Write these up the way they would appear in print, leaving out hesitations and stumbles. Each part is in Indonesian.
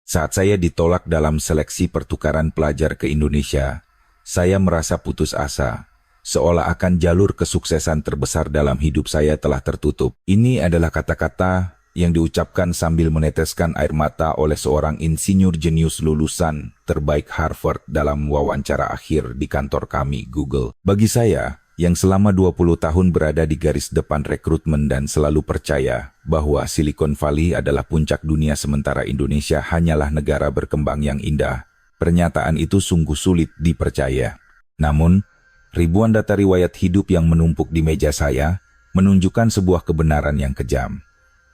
Saat saya ditolak dalam seleksi pertukaran pelajar ke Indonesia, saya merasa putus asa, seolah akan jalur kesuksesan terbesar dalam hidup saya telah tertutup. Ini adalah kata-kata yang diucapkan sambil meneteskan air mata oleh seorang insinyur jenius lulusan terbaik Harvard dalam wawancara akhir di kantor kami, Google. Bagi saya, yang selama 20 tahun berada di garis depan rekrutmen dan selalu percaya bahwa Silicon Valley adalah puncak dunia sementara Indonesia hanyalah negara berkembang yang indah, pernyataan itu sungguh sulit dipercaya. Namun, ribuan data riwayat hidup yang menumpuk di meja saya menunjukkan sebuah kebenaran yang kejam.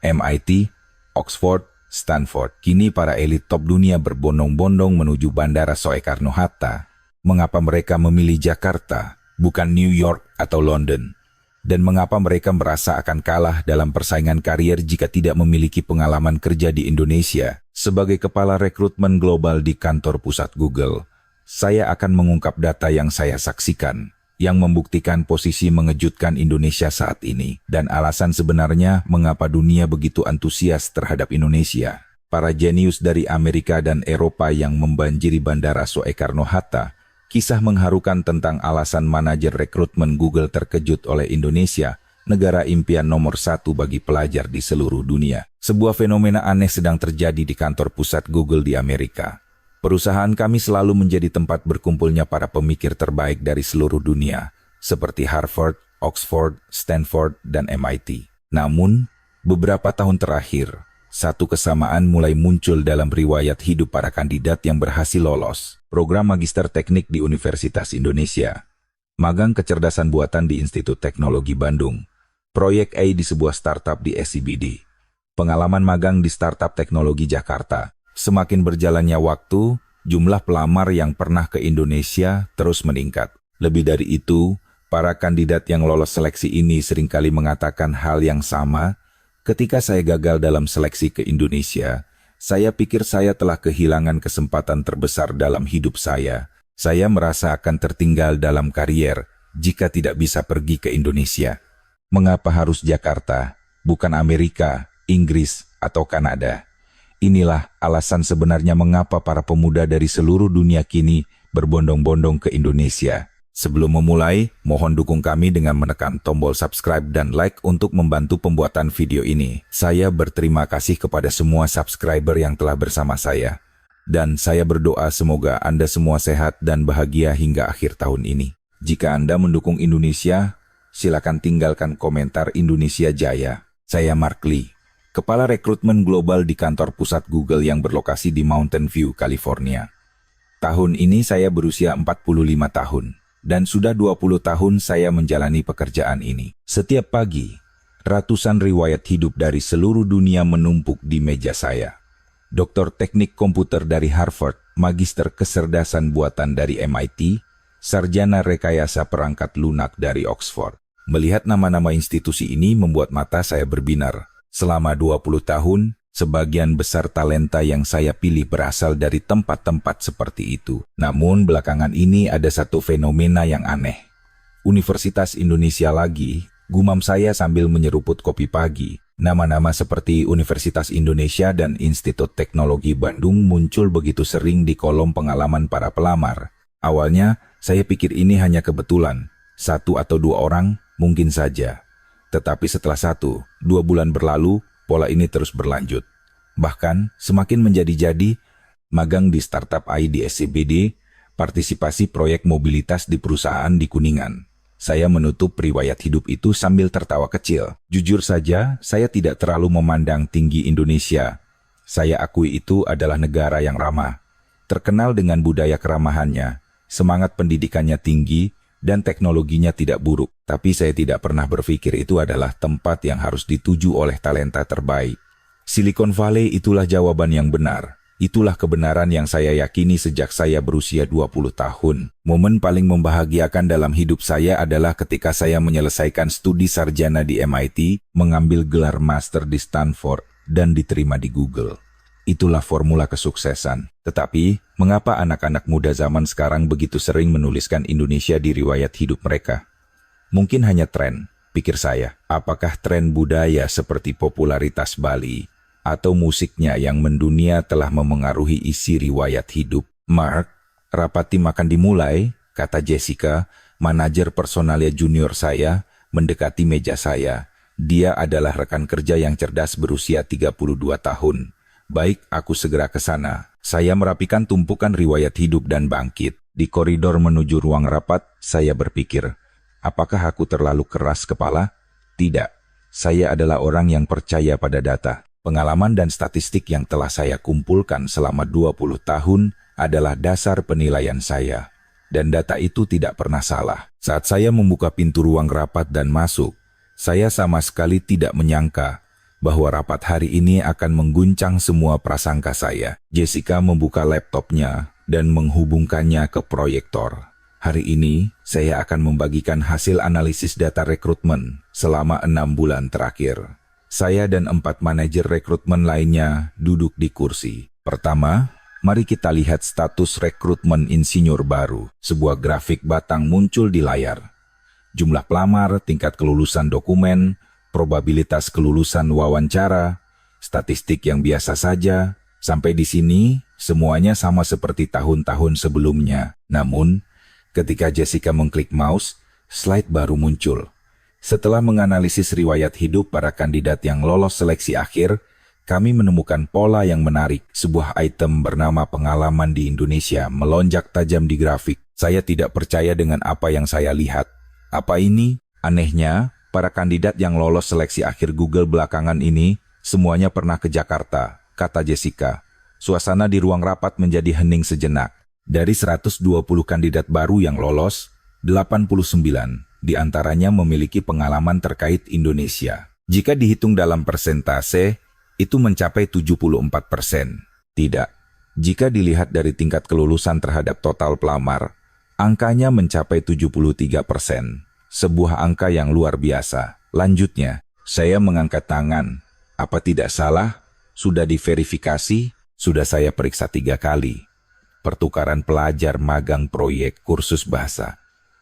MIT, Oxford, Stanford, kini para elit top dunia berbondong-bondong menuju Bandara Soekarno-Hatta. Mengapa mereka memilih Jakarta, bukan New York atau London? Dan mengapa mereka merasa akan kalah dalam persaingan karier jika tidak memiliki pengalaman kerja di Indonesia? Sebagai kepala rekrutmen global di kantor pusat Google, saya akan mengungkap data yang saya saksikan, yang membuktikan posisi mengejutkan Indonesia saat ini, dan alasan sebenarnya mengapa dunia begitu antusias terhadap Indonesia. Para jenius dari Amerika dan Eropa yang membanjiri Bandara Soekarno-Hatta, kisah mengharukan tentang alasan manajer rekrutmen Google terkejut oleh Indonesia, negara impian nomor 1 bagi pelajar di seluruh dunia. Sebuah fenomena aneh sedang terjadi di kantor pusat Google di Amerika. Perusahaan kami selalu menjadi tempat berkumpulnya para pemikir terbaik dari seluruh dunia, seperti Harvard, Oxford, Stanford, dan MIT. Namun, beberapa tahun terakhir, satu kesamaan mulai muncul dalam riwayat hidup para kandidat yang berhasil lolos program Magister Teknik di Universitas Indonesia, magang kecerdasan buatan di Institut Teknologi Bandung, proyek A di sebuah startup di SCBD, pengalaman magang di startup teknologi Jakarta. Semakin berjalannya waktu, jumlah pelamar yang pernah ke Indonesia terus meningkat. Lebih dari itu, para kandidat yang lolos seleksi ini seringkali mengatakan hal yang sama. Ketika saya gagal dalam seleksi ke Indonesia, saya pikir saya telah kehilangan kesempatan terbesar dalam hidup saya. Saya merasa akan tertinggal dalam karier jika tidak bisa pergi ke Indonesia. Mengapa harus Jakarta, bukan Amerika, Inggris, atau Kanada? Inilah alasan sebenarnya mengapa para pemuda dari seluruh dunia kini berbondong-bondong ke Indonesia. Sebelum memulai, mohon dukung kami dengan menekan tombol subscribe dan like untuk membantu pembuatan video ini. Saya berterima kasih kepada semua subscriber yang telah bersama saya. Dan saya berdoa semoga Anda semua sehat dan bahagia hingga akhir tahun ini. Jika Anda mendukung Indonesia, silakan tinggalkan komentar Indonesia Jaya. Saya Mark Lee, Kepala Rekrutmen Global di kantor pusat Google yang berlokasi di Mountain View, California. Tahun ini saya berusia 45 tahun, dan sudah 20 tahun saya menjalani pekerjaan ini. Setiap pagi, ratusan riwayat hidup dari seluruh dunia menumpuk di meja saya. Doktor Teknik Komputer dari Harvard, Magister Kecerdasan Buatan dari MIT, Sarjana Rekayasa Perangkat Lunak dari Oxford. Melihat nama-nama institusi ini membuat mata saya berbinar. Selama 20 tahun, sebagian besar talenta yang saya pilih berasal dari tempat-tempat seperti itu. Namun belakangan ini ada satu fenomena yang aneh. Universitas Indonesia lagi, gumam saya sambil menyeruput kopi pagi. Nama-nama seperti Universitas Indonesia dan Institut Teknologi Bandung muncul begitu sering di kolom pengalaman para pelamar. Awalnya, saya pikir ini hanya kebetulan. 1 atau 2 orang, mungkin saja. Tetapi setelah 1-2 bulan berlalu, pola ini terus berlanjut. Bahkan, semakin menjadi-jadi, magang di startup AI di SCBD, partisipasi proyek mobilitas di perusahaan di Kuningan. Saya menutup riwayat hidup itu sambil tertawa kecil. Jujur saja, saya tidak terlalu memandang tinggi Indonesia. Saya akui itu adalah negara yang ramah, terkenal dengan budaya keramahannya, semangat pendidikannya tinggi, dan teknologinya tidak buruk. Tapi saya tidak pernah berpikir itu adalah tempat yang harus dituju oleh talenta terbaik. Silicon Valley itulah jawaban yang benar. Itulah kebenaran yang saya yakini sejak saya berusia 20 tahun. Momen paling membahagiakan dalam hidup saya adalah ketika saya menyelesaikan studi sarjana di MIT, mengambil gelar master di Stanford, dan diterima di Google. Itulah formula kesuksesan. Tetapi, mengapa anak-anak muda zaman sekarang begitu sering menuliskan Indonesia di riwayat hidup mereka? Mungkin hanya tren, pikir saya. Apakah tren budaya seperti popularitas Bali, atau musiknya yang mendunia telah memengaruhi isi riwayat hidup. "Mark, rapat tim akan dimulai," kata Jessica, manajer personalia junior saya, mendekati meja saya. Dia adalah rekan kerja yang cerdas berusia 32 tahun. "Baik, aku segera ke sana." Saya merapikan tumpukan riwayat hidup dan bangkit. Di koridor menuju ruang rapat, saya berpikir, apakah aku terlalu keras kepala? Tidak. Saya adalah orang yang percaya pada data. Pengalaman dan statistik yang telah saya kumpulkan selama 20 tahun adalah dasar penilaian saya. Dan data itu tidak pernah salah. Saat saya membuka pintu ruang rapat dan masuk, saya sama sekali tidak menyangka bahwa rapat hari ini akan mengguncang semua prasangka saya. Jessica membuka laptopnya dan menghubungkannya ke proyektor. "Hari ini, saya akan membagikan hasil analisis data rekrutmen selama 6 bulan terakhir." Saya dan 4 manajer rekrutmen lainnya duduk di kursi. Pertama, mari kita lihat status rekrutmen insinyur baru. Sebuah grafik batang muncul di layar. Jumlah pelamar, tingkat kelulusan dokumen, probabilitas kelulusan wawancara, statistik yang biasa saja. Sampai di sini, semuanya sama seperti tahun-tahun sebelumnya. Namun, ketika Jessica mengklik mouse, slide baru muncul. Setelah menganalisis riwayat hidup para kandidat yang lolos seleksi akhir, kami menemukan pola yang menarik. Sebuah item bernama pengalaman di Indonesia melonjak tajam di grafik. Saya tidak percaya dengan apa yang saya lihat. Apa ini? Anehnya, para kandidat yang lolos seleksi akhir Google belakangan ini semuanya pernah ke Jakarta, kata Jessica. Suasana di ruang rapat menjadi hening sejenak. Dari 120 kandidat baru yang lolos, 89 di antaranya memiliki pengalaman terkait Indonesia. Jika dihitung dalam persentase, itu mencapai 74%. Tidak. Jika dilihat dari tingkat kelulusan terhadap total pelamar, angkanya mencapai 73%. Sebuah angka yang luar biasa. Lanjutnya, saya mengangkat tangan. Apa tidak salah? Sudah diverifikasi? Sudah saya periksa 3 kali. Pertukaran pelajar magang proyek kursus bahasa.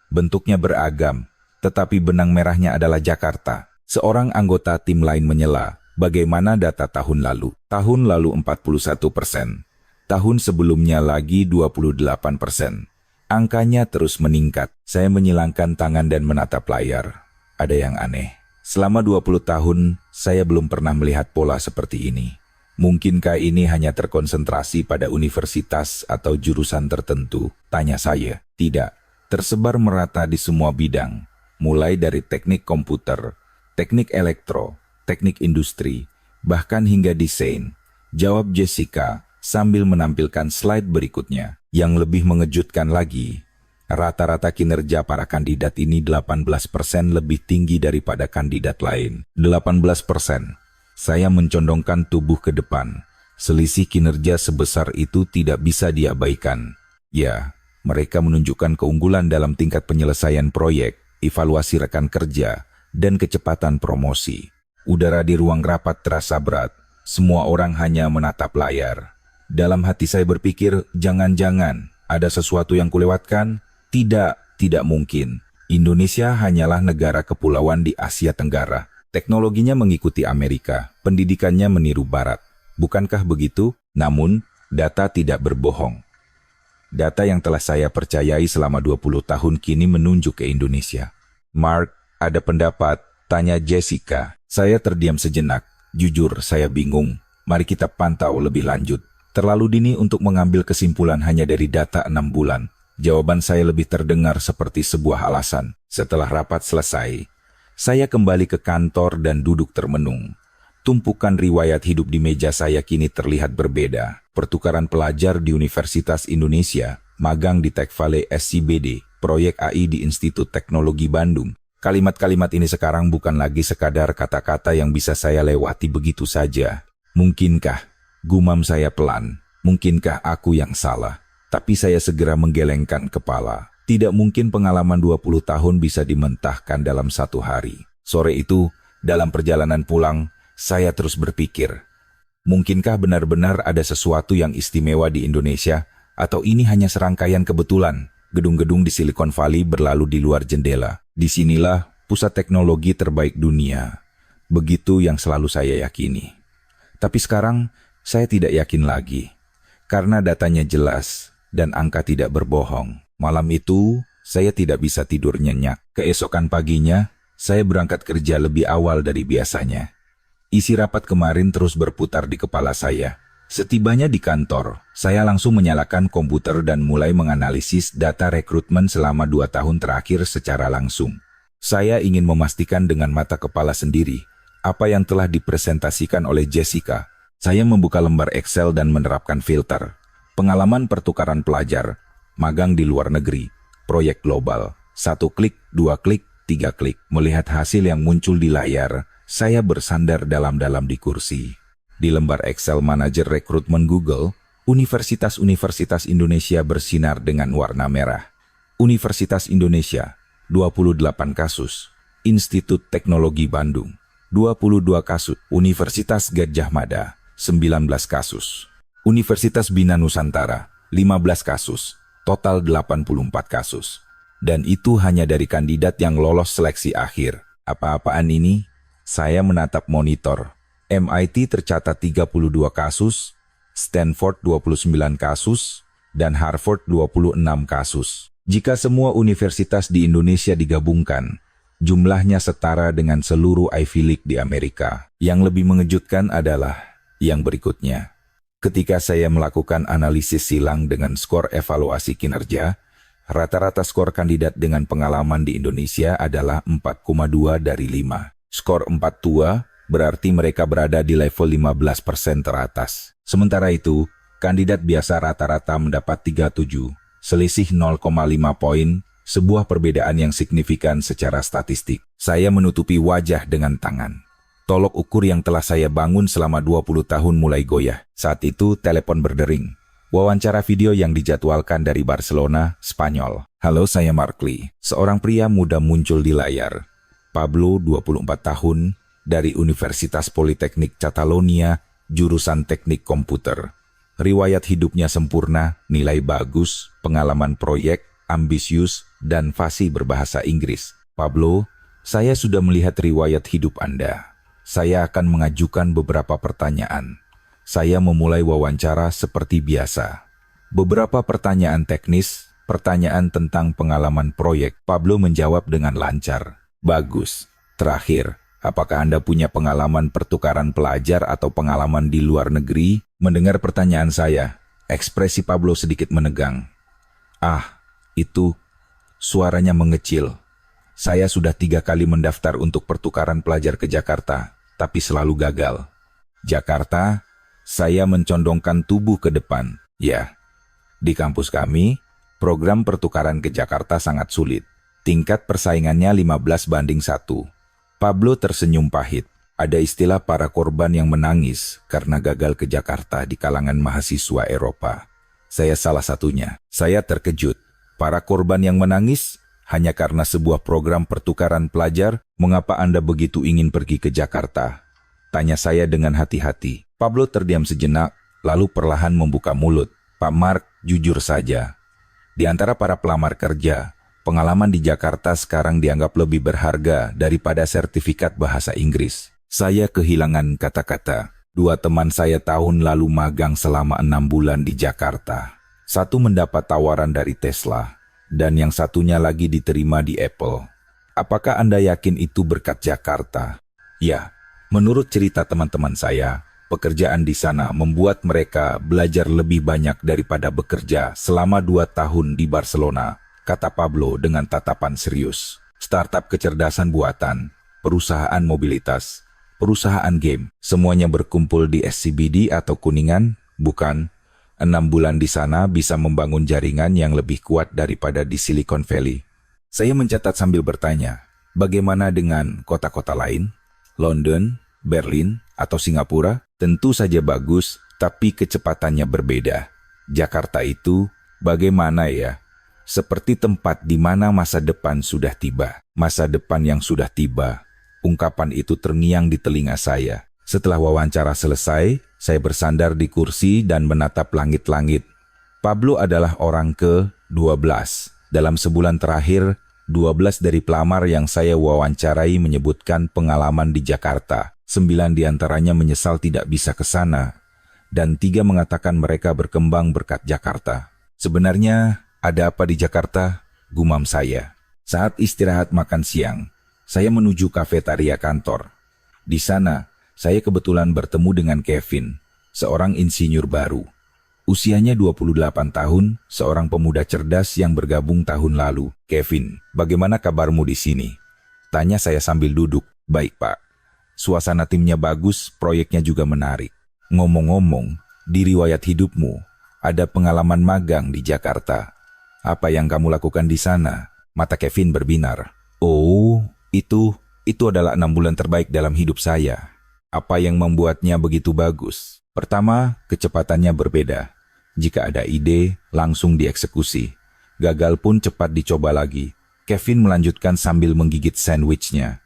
Bentuknya beragam, tetapi benang merahnya adalah Jakarta. Seorang anggota tim lain menyela, bagaimana data tahun lalu? Tahun lalu 41%. Tahun sebelumnya lagi 28%. Angkanya terus meningkat. Saya menyilangkan tangan dan menatap layar. Ada yang aneh. Selama 20 tahun, saya belum pernah melihat pola seperti ini. Mungkinkah ini hanya terkonsentrasi pada universitas atau jurusan tertentu? Tanya saya. Tidak. Tersebar merata di semua bidang, mulai dari teknik komputer, teknik elektro, teknik industri, bahkan hingga desain. Jawab Jessica sambil menampilkan slide berikutnya. Yang lebih mengejutkan lagi, rata-rata kinerja para kandidat ini 18% lebih tinggi daripada kandidat lain. 18%. Saya mencondongkan tubuh ke depan. Selisih kinerja sebesar itu tidak bisa diabaikan. Ya, mereka menunjukkan keunggulan dalam tingkat penyelesaian proyek, evaluasi rekan kerja, dan kecepatan promosi. Udara di ruang rapat terasa berat. Semua orang hanya menatap layar. Dalam hati saya berpikir, jangan-jangan ada sesuatu yang kulewatkan? Tidak mungkin. Indonesia hanyalah negara kepulauan di Asia Tenggara. Teknologinya mengikuti Amerika, pendidikannya meniru Barat. Bukankah begitu? Namun, data tidak berbohong. Data yang telah saya percayai selama 20 tahun kini menunjuk ke Indonesia. "Mark, ada pendapat?" tanya Jessica. Saya terdiam sejenak. Jujur, saya bingung. Mari kita pantau lebih lanjut. Terlalu dini untuk mengambil kesimpulan hanya dari data 6 bulan. Jawaban saya lebih terdengar seperti sebuah alasan. Setelah rapat selesai, saya kembali ke kantor dan duduk termenung. Tumpukan riwayat hidup di meja saya kini terlihat berbeda. Pertukaran pelajar di Universitas Indonesia, magang di Tech Valley SCBD, proyek AI di Institut Teknologi Bandung. Kalimat-kalimat ini sekarang bukan lagi sekadar kata-kata yang bisa saya lewati begitu saja. Mungkinkah? Gumam saya pelan. Mungkinkah aku yang salah? Tapi saya segera menggelengkan kepala. Tidak mungkin pengalaman 20 tahun bisa dimentahkan dalam 1 hari. Sore itu, dalam perjalanan pulang, saya terus berpikir, mungkinkah benar-benar ada sesuatu yang istimewa di Indonesia? Atau ini hanya serangkaian kebetulan? Gedung-gedung di Silicon Valley berlalu di luar jendela. Disinilah pusat teknologi terbaik dunia. Begitu yang selalu saya yakini. Tapi sekarang, saya tidak yakin lagi. Karena datanya jelas, dan angka tidak berbohong. Malam itu, saya tidak bisa tidur nyenyak. Keesokan paginya, saya berangkat kerja lebih awal dari biasanya. Isi rapat kemarin terus berputar di kepala saya. Setibanya di kantor, saya langsung menyalakan komputer dan mulai menganalisis data rekrutmen selama 2 tahun terakhir secara langsung. Saya ingin memastikan dengan mata kepala sendiri apa yang telah dipresentasikan oleh Jessica. Saya membuka lembar Excel dan menerapkan filter. Pengalaman pertukaran pelajar, magang di luar negeri, proyek global, 1 klik, 2 klik, 3 klik. Melihat hasil yang muncul di layar, saya bersandar dalam-dalam di kursi. Di lembar Excel Manajer Rekrutmen Google, Universitas-Universitas Indonesia bersinar dengan warna merah. Universitas Indonesia, 28 kasus. Institut Teknologi Bandung, 22 kasus. Universitas Gadjah Mada, 19 kasus. Universitas Bina Nusantara, 15 kasus. Total 84 kasus. Dan itu hanya dari kandidat yang lolos seleksi akhir. Apa-apaan ini? Saya menatap monitor. MIT tercatat 32 kasus, Stanford 29 kasus, dan Harvard 26 kasus. Jika semua universitas di Indonesia digabungkan, jumlahnya setara dengan seluruh Ivy League di Amerika. Yang lebih mengejutkan adalah yang berikutnya. Ketika saya melakukan analisis silang dengan skor evaluasi kinerja, rata-rata skor kandidat dengan pengalaman di Indonesia adalah 4,2 dari 5. Skor 4,2 berarti mereka berada di level 15% teratas. Sementara itu, kandidat biasa rata-rata mendapat 37, selisih 0,5 poin, sebuah perbedaan yang signifikan secara statistik. Saya menutupi wajah dengan tangan. Tolok ukur yang telah saya bangun selama 20 tahun mulai goyah. Saat itu, telepon berdering. Wawancara video yang dijadwalkan dari Barcelona, Spanyol. Halo, saya Mark Lee. Seorang pria muda muncul di layar. Pablo, 24 tahun, dari Universitas Politeknik Catalonia, jurusan teknik komputer. Riwayat hidupnya sempurna, nilai bagus, pengalaman proyek, ambisius, dan fasih berbahasa Inggris. Pablo, saya sudah melihat riwayat hidup Anda. Saya akan mengajukan beberapa pertanyaan. Saya memulai wawancara seperti biasa. Beberapa pertanyaan teknis, pertanyaan tentang pengalaman proyek. Pablo menjawab dengan lancar. Bagus. Terakhir, apakah Anda punya pengalaman pertukaran pelajar atau pengalaman di luar negeri? Mendengar pertanyaan saya, ekspresi Pablo sedikit menegang. Itu, suaranya mengecil. Saya sudah 3 kali mendaftar untuk pertukaran pelajar ke Jakarta, tapi selalu gagal. Jakarta, saya mencondongkan tubuh ke depan. Ya, di kampus kami, program pertukaran ke Jakarta sangat sulit. Tingkat persaingannya 15-1. Pablo tersenyum pahit. Ada istilah para korban yang menangis karena gagal ke Jakarta di kalangan mahasiswa Eropa. Saya salah satunya. Saya terkejut. Para korban yang menangis hanya karena sebuah program pertukaran pelajar. Mengapa Anda begitu ingin pergi ke Jakarta? Tanya saya dengan hati-hati. Pablo terdiam sejenak, lalu perlahan membuka mulut. Pak Mark, jujur saja. Di antara para pelamar kerja, pengalaman di Jakarta sekarang dianggap lebih berharga daripada sertifikat bahasa Inggris. Saya kehilangan kata-kata. 2 teman saya tahun lalu magang selama 6 bulan di Jakarta. Satu mendapat tawaran dari Tesla, dan yang satunya lagi diterima di Apple. Apakah Anda yakin itu berkat Jakarta? Ya, menurut cerita teman-teman saya, pekerjaan di sana membuat mereka belajar lebih banyak daripada bekerja selama 2 tahun di Barcelona, kata Pablo dengan tatapan serius. Startup kecerdasan buatan, perusahaan mobilitas, perusahaan game, semuanya berkumpul di SCBD atau Kuningan, bukan? 6 bulan di sana bisa membangun jaringan yang lebih kuat daripada di Silicon Valley. Saya mencatat sambil bertanya, bagaimana dengan kota-kota lain? London, Berlin, atau Singapura? Tentu saja bagus, tapi kecepatannya berbeda. Jakarta itu, bagaimana ya? Seperti tempat di mana masa depan sudah tiba. Masa depan yang sudah tiba. Ungkapan itu terngiang di telinga saya. Setelah wawancara selesai, saya bersandar di kursi dan menatap langit-langit. Pablo adalah orang ke-12. Dalam sebulan terakhir, 12 dari pelamar yang saya wawancarai menyebutkan pengalaman di Jakarta. 9 diantaranya menyesal tidak bisa ke sana, dan 3 mengatakan mereka berkembang berkat Jakarta. Sebenarnya, ada apa di Jakarta? Gumam saya. Saat istirahat makan siang, saya menuju kafetaria kantor. Di sana, saya kebetulan bertemu dengan Kevin, seorang insinyur baru. Usianya 28 tahun, seorang pemuda cerdas yang bergabung tahun lalu. Kevin, bagaimana kabarmu di sini? Tanya saya sambil duduk. Baik, Pak. Suasana timnya bagus, proyeknya juga menarik. Ngomong-ngomong, di riwayat hidupmu, ada pengalaman magang di Jakarta. Apa yang kamu lakukan di sana? Mata Kevin berbinar. Oh, itu adalah 6 bulan terbaik dalam hidup saya. Apa yang membuatnya begitu bagus? Pertama, kecepatannya berbeda. Jika ada ide, langsung dieksekusi. Gagal pun cepat dicoba lagi. Kevin melanjutkan sambil menggigit sandwichnya.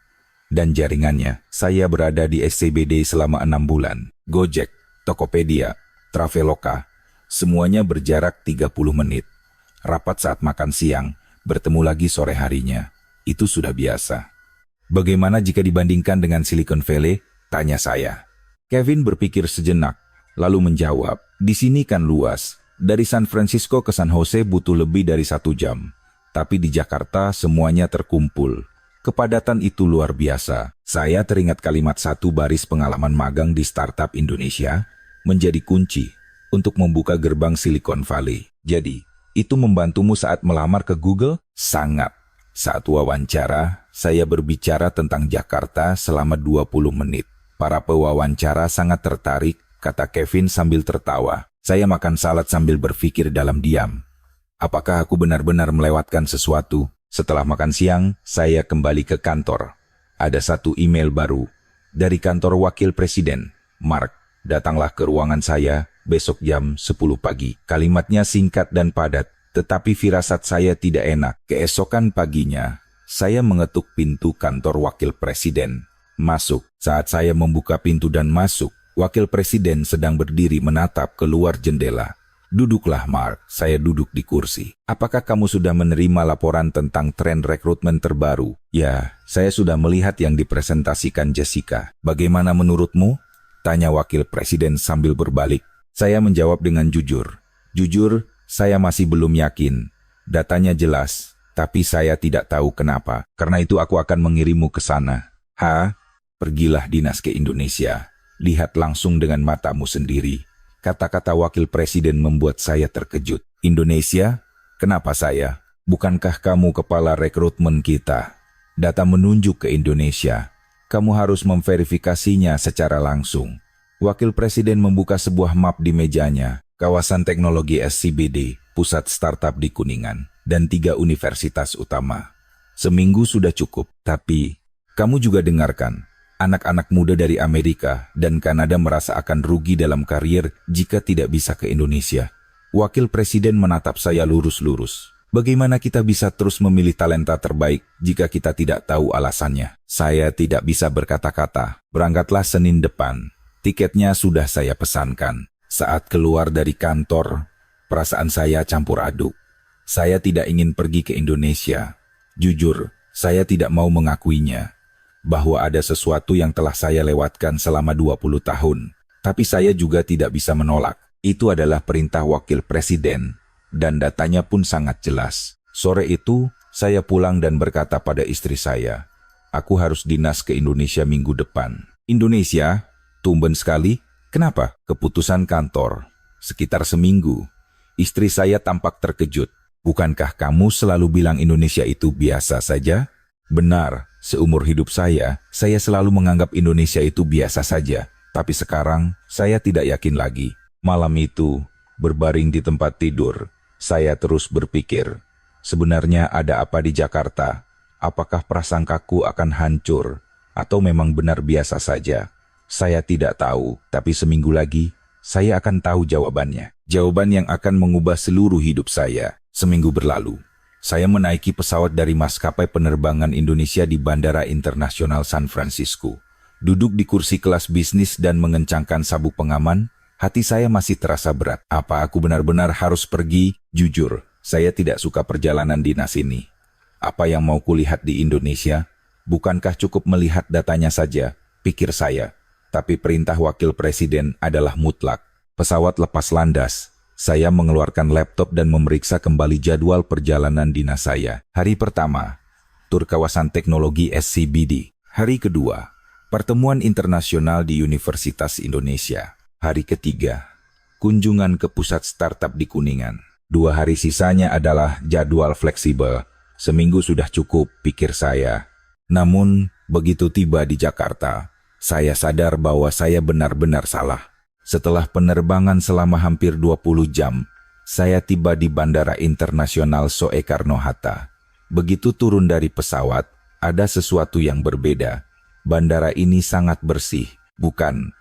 Dan jaringannya, saya berada di SCBD selama 6 bulan. Gojek, Tokopedia, Traveloka, semuanya berjarak 30 menit. Rapat saat makan siang, bertemu lagi sore harinya. Itu sudah biasa. Bagaimana jika dibandingkan dengan Silicon Valley? Tanya saya. Kevin berpikir sejenak, lalu menjawab, di sini kan luas. Dari San Francisco ke San Jose butuh lebih dari 1 jam. Tapi di Jakarta semuanya terkumpul. Kepadatan itu luar biasa. Saya teringat kalimat 1 baris pengalaman magang di startup Indonesia menjadi kunci untuk membuka gerbang Silicon Valley. Jadi, itu membantumu saat melamar ke Google? Sangat. Saat wawancara, saya berbicara tentang Jakarta selama 20 menit. Para pewawancara sangat tertarik, kata Kevin sambil tertawa. Saya makan salad sambil berpikir dalam diam. Apakah aku benar-benar melewatkan sesuatu? Setelah makan siang, saya kembali ke kantor. Ada 1 email baru dari kantor wakil presiden. Mark, datanglah ke ruangan saya besok jam 10 pagi. Kalimatnya singkat dan padat, tetapi firasat saya tidak enak. Keesokan paginya, saya mengetuk pintu kantor wakil presiden. Masuk. Saat saya membuka pintu dan masuk, wakil presiden sedang berdiri menatap keluar jendela. Duduklah, Mark. Saya duduk di kursi. Apakah kamu sudah menerima laporan tentang tren rekrutmen terbaru? Ya, saya sudah melihat yang dipresentasikan Jessica. Bagaimana menurutmu? Tanya wakil presiden sambil berbalik. Saya menjawab dengan jujur. Jujur, saya masih belum yakin. Datanya jelas, tapi saya tidak tahu kenapa. Karena itu aku akan mengirimmu ke sana. Pergilah dinas ke Indonesia. Lihat langsung dengan matamu sendiri. Kata-kata wakil presiden membuat saya terkejut. Indonesia? Kenapa saya? Bukankah kamu kepala rekrutmen kita? Data menunjuk ke Indonesia. Kamu harus memverifikasinya secara langsung. Wakil presiden membuka sebuah map di mejanya. Kawasan teknologi SCBD, pusat startup di Kuningan, dan 3 universitas utama. Seminggu sudah cukup, tapi kamu juga dengarkan. Anak-anak muda dari Amerika dan Kanada merasa akan rugi dalam karier jika tidak bisa ke Indonesia. Wakil presiden menatap saya lurus-lurus. Bagaimana kita bisa terus memilih talenta terbaik jika kita tidak tahu alasannya? Saya tidak bisa berkata-kata. Berangkatlah Senin depan. Tiketnya sudah saya pesankan. Saat keluar dari kantor, perasaan saya campur aduk. Saya tidak ingin pergi ke Indonesia. Jujur, saya tidak mau mengakuinya. Bahwa ada sesuatu yang telah saya lewatkan selama 20 tahun. Tapi saya juga tidak bisa menolak. Itu adalah perintah wakil presiden. Dan datanya pun sangat jelas. Sore itu, saya pulang dan berkata pada istri saya, aku harus dinas ke Indonesia minggu depan. Indonesia? Tumben sekali. Kenapa? Keputusan kantor. Sekitar seminggu. Istri saya tampak terkejut. Bukankah kamu selalu bilang Indonesia itu biasa saja? Benar. Seumur hidup saya selalu menganggap Indonesia itu biasa saja. Tapi sekarang, saya tidak yakin lagi. Malam itu, berbaring di tempat tidur, saya terus berpikir, sebenarnya ada apa di Jakarta? Apakah prasangkaku akan hancur? Atau memang benar biasa saja? Saya tidak tahu, tapi seminggu lagi, saya akan tahu jawabannya. Jawaban yang akan mengubah seluruh hidup saya. Seminggu berlalu. Saya menaiki pesawat dari maskapai penerbangan Indonesia di Bandara Internasional San Francisco. Duduk di kursi kelas bisnis dan mengencangkan sabuk pengaman, hati saya masih terasa berat. Apa aku benar-benar harus pergi? Jujur, saya tidak suka perjalanan dinas ini. Apa yang mau kulihat di Indonesia? Bukankah cukup melihat datanya saja? pikir saya. Tapi perintah wakil presiden adalah mutlak. Pesawat lepas landas. Saya mengeluarkan laptop dan memeriksa kembali jadwal perjalanan dinas saya. Hari pertama, tur kawasan teknologi SCBD. Hari kedua, pertemuan internasional di Universitas Indonesia. Hari ketiga, kunjungan ke pusat startup di Kuningan. 2 hari sisanya adalah jadwal fleksibel. Seminggu sudah cukup, pikir saya. Namun, begitu tiba di Jakarta, saya sadar bahwa saya benar-benar salah. Setelah penerbangan selama hampir 20 jam, saya tiba di Bandara Internasional Soekarno-Hatta. Begitu turun dari pesawat, ada sesuatu yang berbeda. Bandara ini sangat bersih, bukan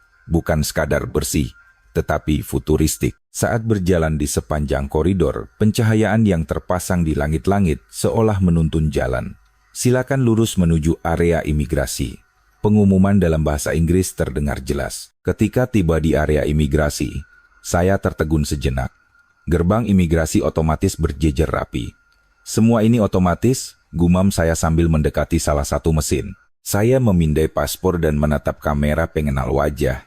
sekadar bersih, tetapi futuristik. Saat berjalan di sepanjang koridor, pencahayaan yang terpasang di langit-langit seolah menuntun jalan. Silakan lurus menuju area imigrasi. Pengumuman dalam bahasa Inggris terdengar jelas. Ketika tiba di area imigrasi, saya tertegun sejenak. Gerbang imigrasi otomatis berjejer rapi. Semua ini otomatis, gumam saya sambil mendekati salah satu mesin. Saya memindai paspor dan menatap kamera pengenal wajah.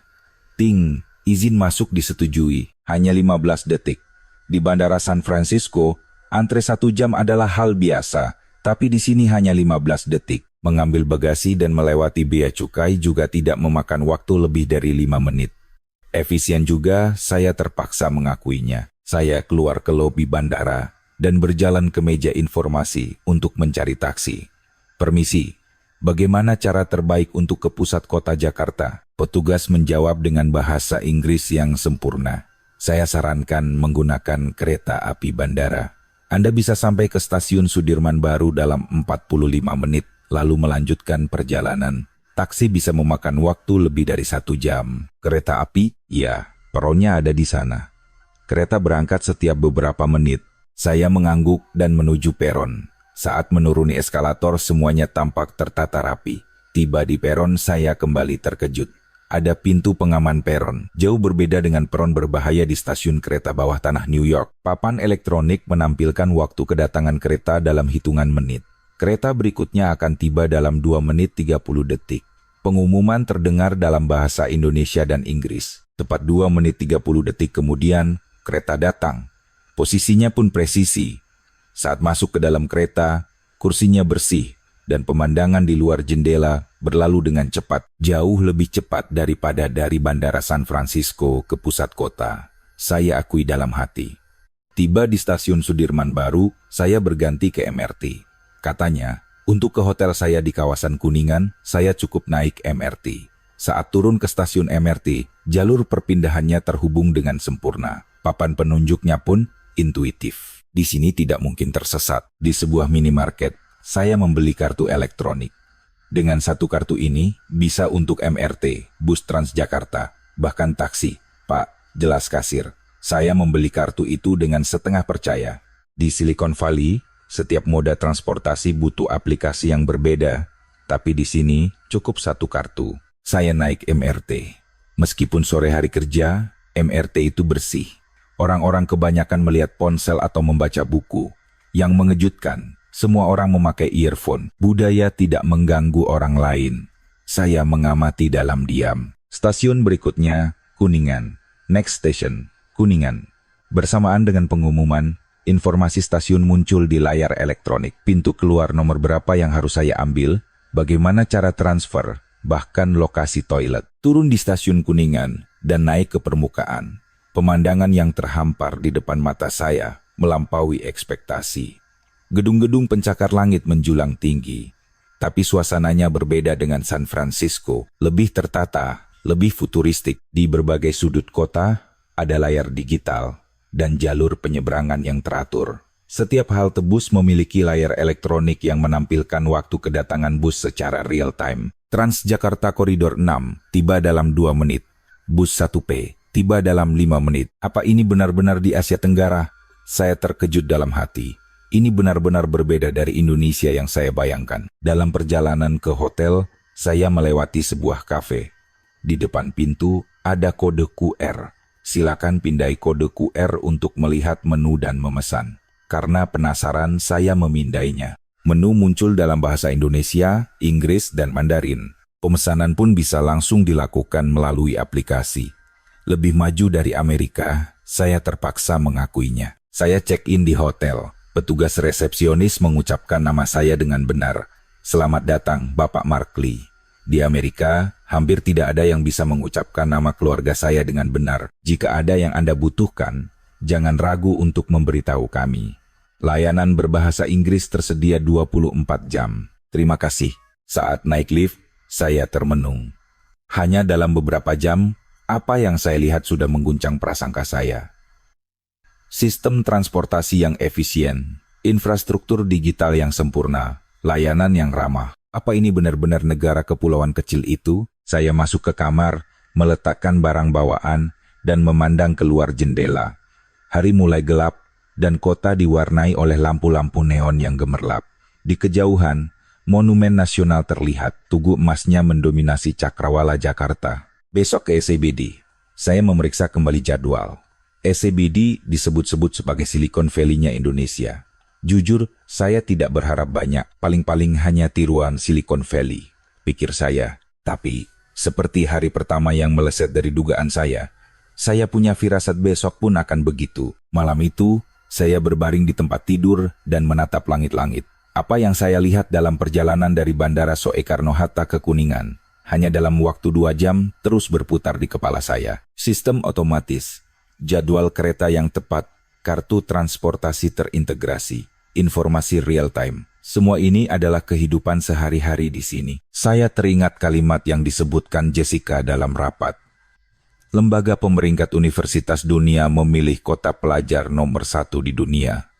Ting, izin masuk disetujui, hanya 15 detik. Di Bandara San Francisco, antre 1 jam adalah hal biasa, tapi di sini hanya 15 detik. Mengambil bagasi dan melewati bea cukai juga tidak memakan waktu lebih dari 5 menit. Efisien juga, saya terpaksa mengakuinya. Saya keluar ke lobi bandara dan berjalan ke meja informasi untuk mencari taksi. Permisi, bagaimana cara terbaik untuk ke pusat kota Jakarta? Petugas menjawab dengan bahasa Inggris yang sempurna. Saya sarankan menggunakan kereta api bandara. Anda bisa sampai ke stasiun Sudirman Baru dalam 45 menit. Lalu melanjutkan perjalanan. Taksi bisa memakan waktu lebih dari 1 jam. Kereta api? Ya, peronnya ada di sana. Kereta berangkat setiap beberapa menit. Saya mengangguk dan menuju peron. Saat menuruni eskalator semuanya tampak tertata rapi. Tiba di peron saya kembali terkejut. Ada pintu pengaman peron. Jauh berbeda dengan peron berbahaya di stasiun kereta bawah tanah New York. Papan elektronik menampilkan waktu kedatangan kereta dalam hitungan menit. Kereta berikutnya akan tiba dalam 2 menit 30 detik. Pengumuman terdengar dalam bahasa Indonesia dan Inggris. Tepat 2 menit 30 detik kemudian, kereta datang. Posisinya pun presisi. Saat masuk ke dalam kereta, kursinya bersih, dan pemandangan di luar jendela berlalu dengan cepat. Jauh lebih cepat daripada dari Bandara San Francisco ke pusat kota. Saya akui dalam hati. Tiba di stasiun Sudirman Baru, saya berganti ke MRT. Katanya, untuk ke hotel saya di kawasan Kuningan, saya cukup naik MRT. Saat turun ke stasiun MRT, jalur perpindahannya terhubung dengan sempurna. Papan penunjuknya pun intuitif. Di sini tidak mungkin tersesat. Di sebuah minimarket, saya membeli kartu elektronik. Dengan satu kartu ini, bisa untuk MRT, bus Transjakarta, bahkan taksi. Pak, jelas kasir. Saya membeli kartu itu dengan setengah percaya. Di Silicon Valley, setiap moda transportasi butuh aplikasi yang berbeda, tapi di sini cukup satu kartu. Saya naik MRT. Meskipun sore hari kerja, MRT itu bersih. Orang-orang kebanyakan melihat ponsel atau membaca buku. Yang mengejutkan, semua orang memakai earphone. Budaya tidak mengganggu orang lain. Saya mengamati dalam diam. Stasiun berikutnya, Kuningan. Next station, Kuningan. Bersamaan dengan pengumuman, informasi stasiun muncul di layar elektronik. Pintu keluar nomor berapa yang harus saya ambil, bagaimana cara transfer, bahkan lokasi toilet. Turun di stasiun Kuningan dan naik ke permukaan. Pemandangan yang terhampar di depan mata saya melampaui ekspektasi. Gedung-gedung pencakar langit menjulang tinggi. Tapi suasananya berbeda dengan San Francisco. Lebih tertata, lebih futuristik. Di berbagai sudut kota ada layar digital dan jalur penyeberangan yang teratur. Setiap halte bus memiliki layar elektronik yang menampilkan waktu kedatangan bus secara real-time. Transjakarta Koridor 6 tiba dalam 2 menit. Bus 1P tiba dalam 5 menit. Apa ini benar-benar di Asia Tenggara? Saya terkejut dalam hati. Ini benar-benar berbeda dari Indonesia yang saya bayangkan. Dalam perjalanan ke hotel, saya melewati sebuah kafe. Di depan pintu ada kode QR. Silakan pindai kode QR untuk melihat menu dan memesan. Karena penasaran, saya memindainya. Menu muncul dalam bahasa Indonesia, Inggris, dan Mandarin. Pemesanan pun bisa langsung dilakukan melalui aplikasi. Lebih maju dari Amerika, saya terpaksa mengakuinya. Saya check-in di hotel. Petugas resepsionis mengucapkan nama saya dengan benar. Selamat datang, Bapak Mark Lee. Di Amerika, hampir tidak ada yang bisa mengucapkan nama keluarga saya dengan benar. Jika ada yang Anda butuhkan, jangan ragu untuk memberitahu kami. Layanan berbahasa Inggris tersedia 24 jam. Terima kasih. Saat naik lift, saya termenung. Hanya dalam beberapa jam, apa yang saya lihat sudah mengguncang prasangka saya. Sistem transportasi yang efisien, infrastruktur digital yang sempurna, layanan yang ramah. Apa ini benar-benar negara kepulauan kecil itu? Saya masuk ke kamar, meletakkan barang bawaan, dan memandang keluar jendela. Hari mulai gelap, dan kota diwarnai oleh lampu-lampu neon yang gemerlap. Di kejauhan, Monumen Nasional terlihat, tugu emasnya mendominasi cakrawala Jakarta. Besok ke SCBD. Saya memeriksa kembali jadwal. SCBD disebut-sebut sebagai Silicon Valley-nya Indonesia. Jujur, saya tidak berharap banyak, paling-paling hanya tiruan Silicon Valley, pikir saya. Tapi, seperti hari pertama yang meleset dari dugaan saya punya firasat besok pun akan begitu. Malam itu, saya berbaring di tempat tidur dan menatap langit-langit. Apa yang saya lihat dalam perjalanan dari Bandara Soekarno-Hatta ke Kuningan, hanya dalam waktu 2 jam terus berputar di kepala saya. Sistem otomatis, jadwal kereta yang tepat, kartu transportasi terintegrasi, informasi real-time. Semua ini adalah kehidupan sehari-hari di sini. Saya teringat kalimat yang disebutkan Jessica dalam rapat. Lembaga pemeringkat Universitas Dunia memilih kota pelajar nomor 1 di dunia.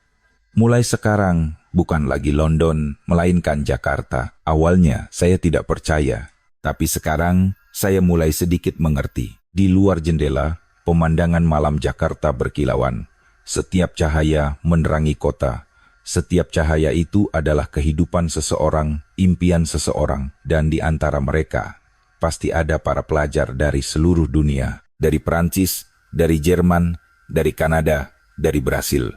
Mulai sekarang, bukan lagi London, melainkan Jakarta. Awalnya, saya tidak percaya. Tapi sekarang, saya mulai sedikit mengerti. Di luar jendela, pemandangan malam Jakarta berkilauan. Setiap cahaya menerangi kota. Setiap cahaya itu adalah kehidupan seseorang, impian seseorang. Dan di antara mereka, pasti ada para pelajar dari seluruh dunia. Dari Perancis, dari Jerman, dari Kanada, dari Brasil.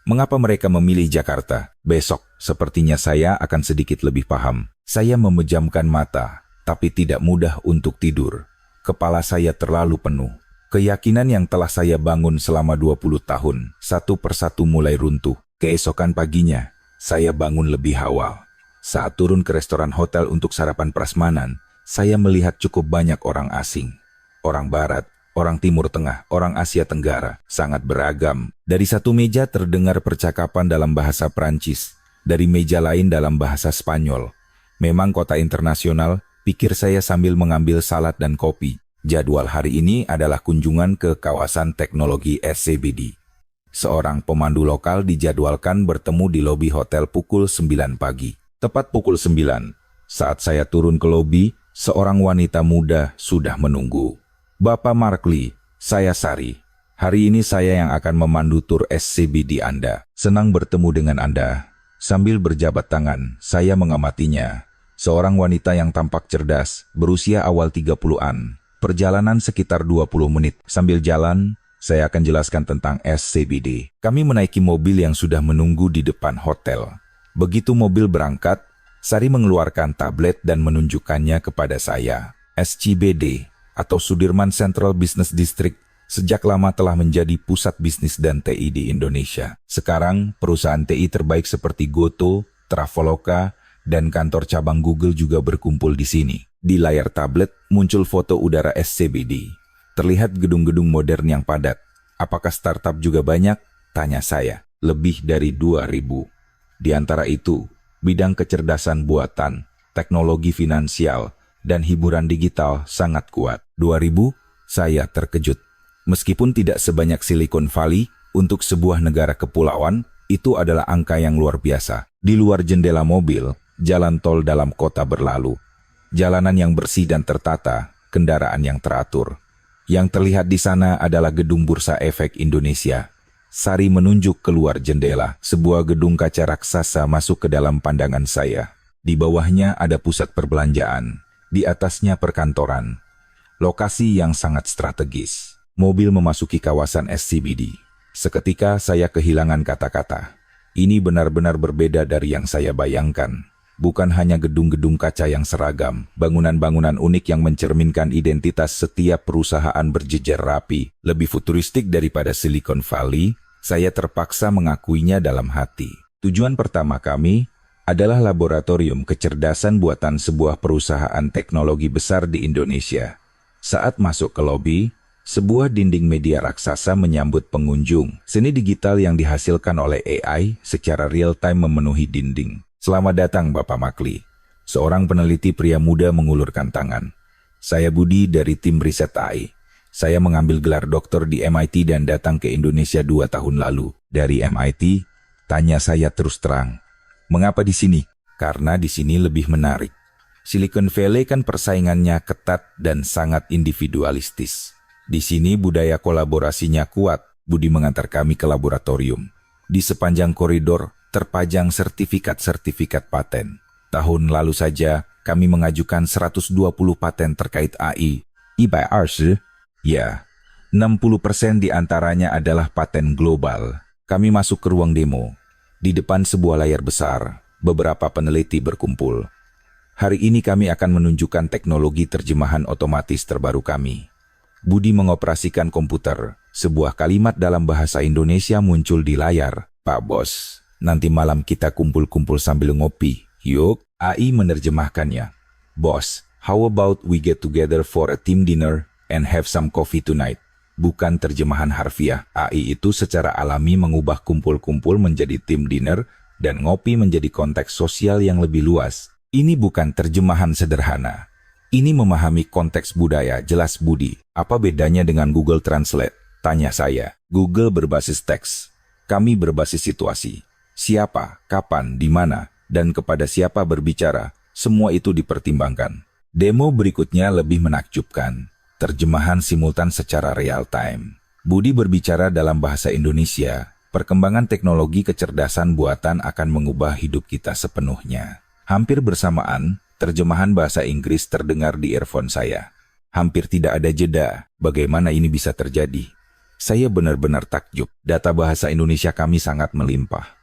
Mengapa mereka memilih Jakarta? Besok, sepertinya saya akan sedikit lebih paham. Saya memejamkan mata, tapi tidak mudah untuk tidur. Kepala saya terlalu penuh. Keyakinan yang telah saya bangun selama 20 tahun, satu persatu mulai runtuh. Keesokan paginya, saya bangun lebih awal. Saat turun ke restoran hotel untuk sarapan prasmanan, saya melihat cukup banyak orang asing. Orang Barat, orang Timur Tengah, orang Asia Tenggara, sangat beragam. Dari satu meja terdengar percakapan dalam bahasa Prancis, dari meja lain dalam bahasa Spanyol. Memang kota internasional, pikir saya sambil mengambil salad dan kopi. Jadwal hari ini adalah kunjungan ke kawasan teknologi SCBD. Seorang pemandu lokal dijadwalkan bertemu di lobi hotel pukul 9 pagi. Tepat pukul 9, saat saya turun ke lobi, seorang wanita muda sudah menunggu. Bapak Mark Lee, saya Sari. Hari ini saya yang akan memandu tur SCBD Anda. Senang bertemu dengan Anda. Sambil berjabat tangan, saya mengamatinya. Seorang wanita yang tampak cerdas, berusia awal 30-an. Perjalanan sekitar 20 menit. Sambil jalan, saya akan jelaskan tentang SCBD. Kami menaiki mobil yang sudah menunggu di depan hotel. Begitu mobil berangkat, Sari mengeluarkan tablet dan menunjukkannya kepada saya. SCBD, atau Sudirman Central Business District, sejak lama telah menjadi pusat bisnis dan TI di Indonesia. Sekarang, perusahaan TI terbaik seperti Goto, Traveloka, dan kantor cabang Google juga berkumpul di sini. Di layar tablet muncul foto udara SCBD. Terlihat gedung-gedung modern yang padat. Apakah startup juga banyak? Tanya saya. Lebih dari 2.000. Di antara itu, bidang kecerdasan buatan, teknologi finansial, dan hiburan digital sangat kuat. 2.000? Saya terkejut. Meskipun tidak sebanyak Silicon Valley, untuk sebuah negara kepulauan, itu adalah angka yang luar biasa. Di luar jendela mobil, jalan tol dalam kota berlalu. Jalanan yang bersih dan tertata, kendaraan yang teratur. Yang terlihat di sana adalah gedung Bursa Efek Indonesia. Sari menunjuk keluar jendela. Sebuah gedung kaca raksasa masuk ke dalam pandangan saya. Di bawahnya ada pusat perbelanjaan. Di atasnya perkantoran. Lokasi yang sangat strategis. Mobil memasuki kawasan SCBD. Seketika saya kehilangan kata-kata. Ini benar-benar berbeda dari yang saya bayangkan. Bukan hanya gedung-gedung kaca yang seragam, bangunan-bangunan unik yang mencerminkan identitas setiap perusahaan berjejer rapi. Lebih futuristik daripada Silicon Valley, saya terpaksa mengakuinya dalam hati. Tujuan pertama kami adalah laboratorium kecerdasan buatan sebuah perusahaan teknologi besar di Indonesia. Saat masuk ke lobi, sebuah dinding media raksasa menyambut pengunjung. Seni digital yang dihasilkan oleh AI secara real-time memenuhi dinding. Selamat datang Bapak Makli. Seorang peneliti pria muda mengulurkan tangan. Saya Budi dari tim riset AI. Saya mengambil gelar doktor di MIT dan datang ke Indonesia 2 tahun lalu. Dari MIT, tanya saya terus terang. Mengapa di sini? Karena di sini lebih menarik. Silicon Valley kan persaingannya ketat dan sangat individualistis. Di sini budaya kolaborasinya kuat. Budi mengantar kami ke laboratorium. Di sepanjang koridor terpajang sertifikat-sertifikat paten. Tahun lalu saja kami mengajukan 120 paten terkait AI. Ya, 60% diantaranya adalah paten global. Kami masuk ke ruang demo. Di depan sebuah layar besar, beberapa peneliti berkumpul. Hari ini kami akan menunjukkan teknologi terjemahan otomatis terbaru kami. Budi mengoperasikan komputer. Sebuah kalimat dalam bahasa Indonesia muncul di layar. Pak Bos, nanti malam kita kumpul-kumpul sambil ngopi. Yuk, AI menerjemahkannya. Bos, how about we get together for a team dinner and have some coffee tonight? Bukan terjemahan harfiah. AI itu secara alami mengubah kumpul-kumpul menjadi team dinner dan ngopi menjadi konteks sosial yang lebih luas. Ini bukan terjemahan sederhana. Ini memahami konteks budaya, jelas Budi. Apa bedanya dengan Google Translate? Tanya saya. Google berbasis teks. Kami berbasis situasi. Siapa, kapan, di mana, dan kepada siapa berbicara. Semua itu dipertimbangkan. Demo berikutnya lebih menakjubkan. Terjemahan simultan secara real time. Budi berbicara dalam bahasa Indonesia. Perkembangan teknologi kecerdasan buatan akan mengubah hidup kita sepenuhnya. Hampir bersamaan, terjemahan bahasa Inggris terdengar di earphone saya. Hampir tidak ada jeda. Bagaimana ini bisa terjadi? Saya benar-benar takjub. Data bahasa Indonesia kami sangat melimpah.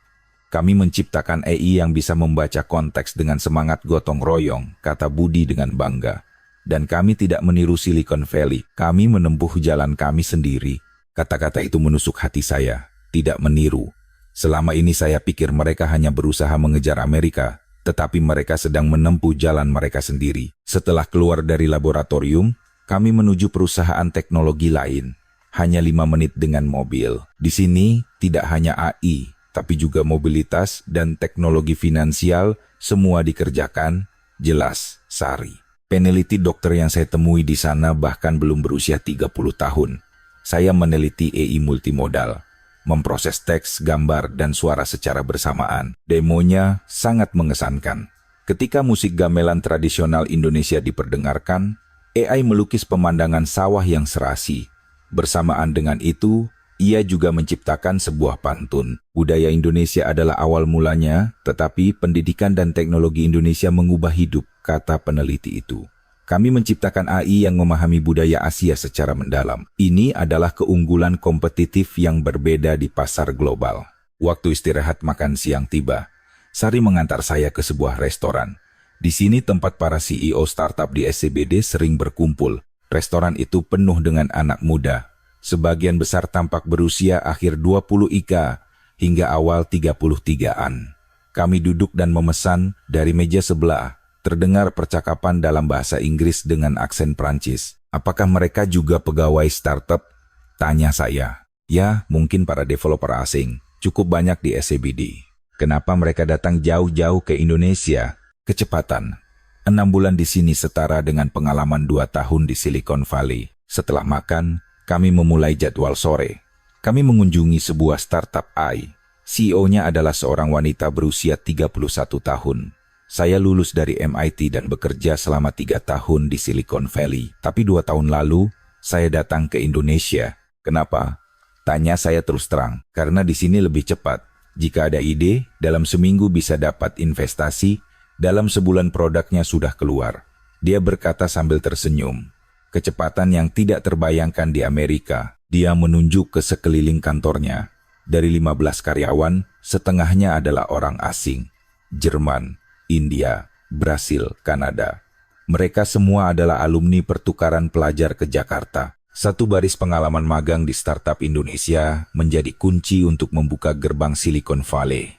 Kami menciptakan AI yang bisa membaca konteks dengan semangat gotong royong, kata Budi dengan bangga. Dan kami tidak meniru Silicon Valley. Kami menempuh jalan kami sendiri. Kata-kata itu menusuk hati saya. Tidak meniru. Selama ini saya pikir mereka hanya berusaha mengejar Amerika, tetapi mereka sedang menempuh jalan mereka sendiri. Setelah keluar dari laboratorium, kami menuju perusahaan teknologi lain. Hanya 5 menit dengan mobil. Di sini tidak hanya AI, tapi juga mobilitas dan teknologi finansial, semua dikerjakan, jelas, Sari. Peneliti dokter yang saya temui di sana bahkan belum berusia 30 tahun. Saya meneliti AI multimodal. Memproses teks, gambar, dan suara secara bersamaan. Demonya sangat mengesankan. Ketika musik gamelan tradisional Indonesia diperdengarkan, AI melukis pemandangan sawah yang serasi. Bersamaan dengan itu, ia juga menciptakan sebuah pantun. Budaya Indonesia adalah awal mulanya, tetapi pendidikan dan teknologi Indonesia mengubah hidup, kata peneliti itu. Kami menciptakan AI yang memahami budaya Asia secara mendalam. Ini adalah keunggulan kompetitif yang berbeda di pasar global. Waktu istirahat makan siang tiba. Sari mengantar saya ke sebuah restoran. Di sini tempat para CEO startup di SCBD sering berkumpul. Restoran itu penuh dengan anak muda. Sebagian besar tampak berusia akhir 20 IKA hingga awal 33-an. Kami duduk dan memesan dari meja sebelah. Terdengar percakapan dalam bahasa Inggris dengan aksen Prancis. Apakah mereka juga pegawai startup? Tanya saya. Ya, mungkin para developer asing. Cukup banyak di SCBD. Kenapa mereka datang jauh-jauh ke Indonesia? Kecepatan. 6 bulan di sini setara dengan pengalaman 2 tahun di Silicon Valley. Setelah makan, kami memulai jadwal sore. Kami mengunjungi sebuah startup AI. CEO-nya adalah seorang wanita berusia 31 tahun. Saya lulus dari MIT dan bekerja selama 3 tahun di Silicon Valley. Tapi 2 tahun lalu, saya datang ke Indonesia. Kenapa? Tanya saya terus terang. Karena di sini lebih cepat. Jika ada ide, dalam seminggu bisa dapat investasi, dalam sebulan produknya sudah keluar. Dia berkata sambil tersenyum. Kecepatan yang tidak terbayangkan di Amerika. Dia menunjuk ke sekeliling kantornya. Dari 15 karyawan, setengahnya adalah orang asing. Jerman, India, Brasil, Kanada. Mereka semua adalah alumni pertukaran pelajar ke Jakarta. Satu baris pengalaman magang di startup Indonesia menjadi kunci untuk membuka gerbang Silicon Valley.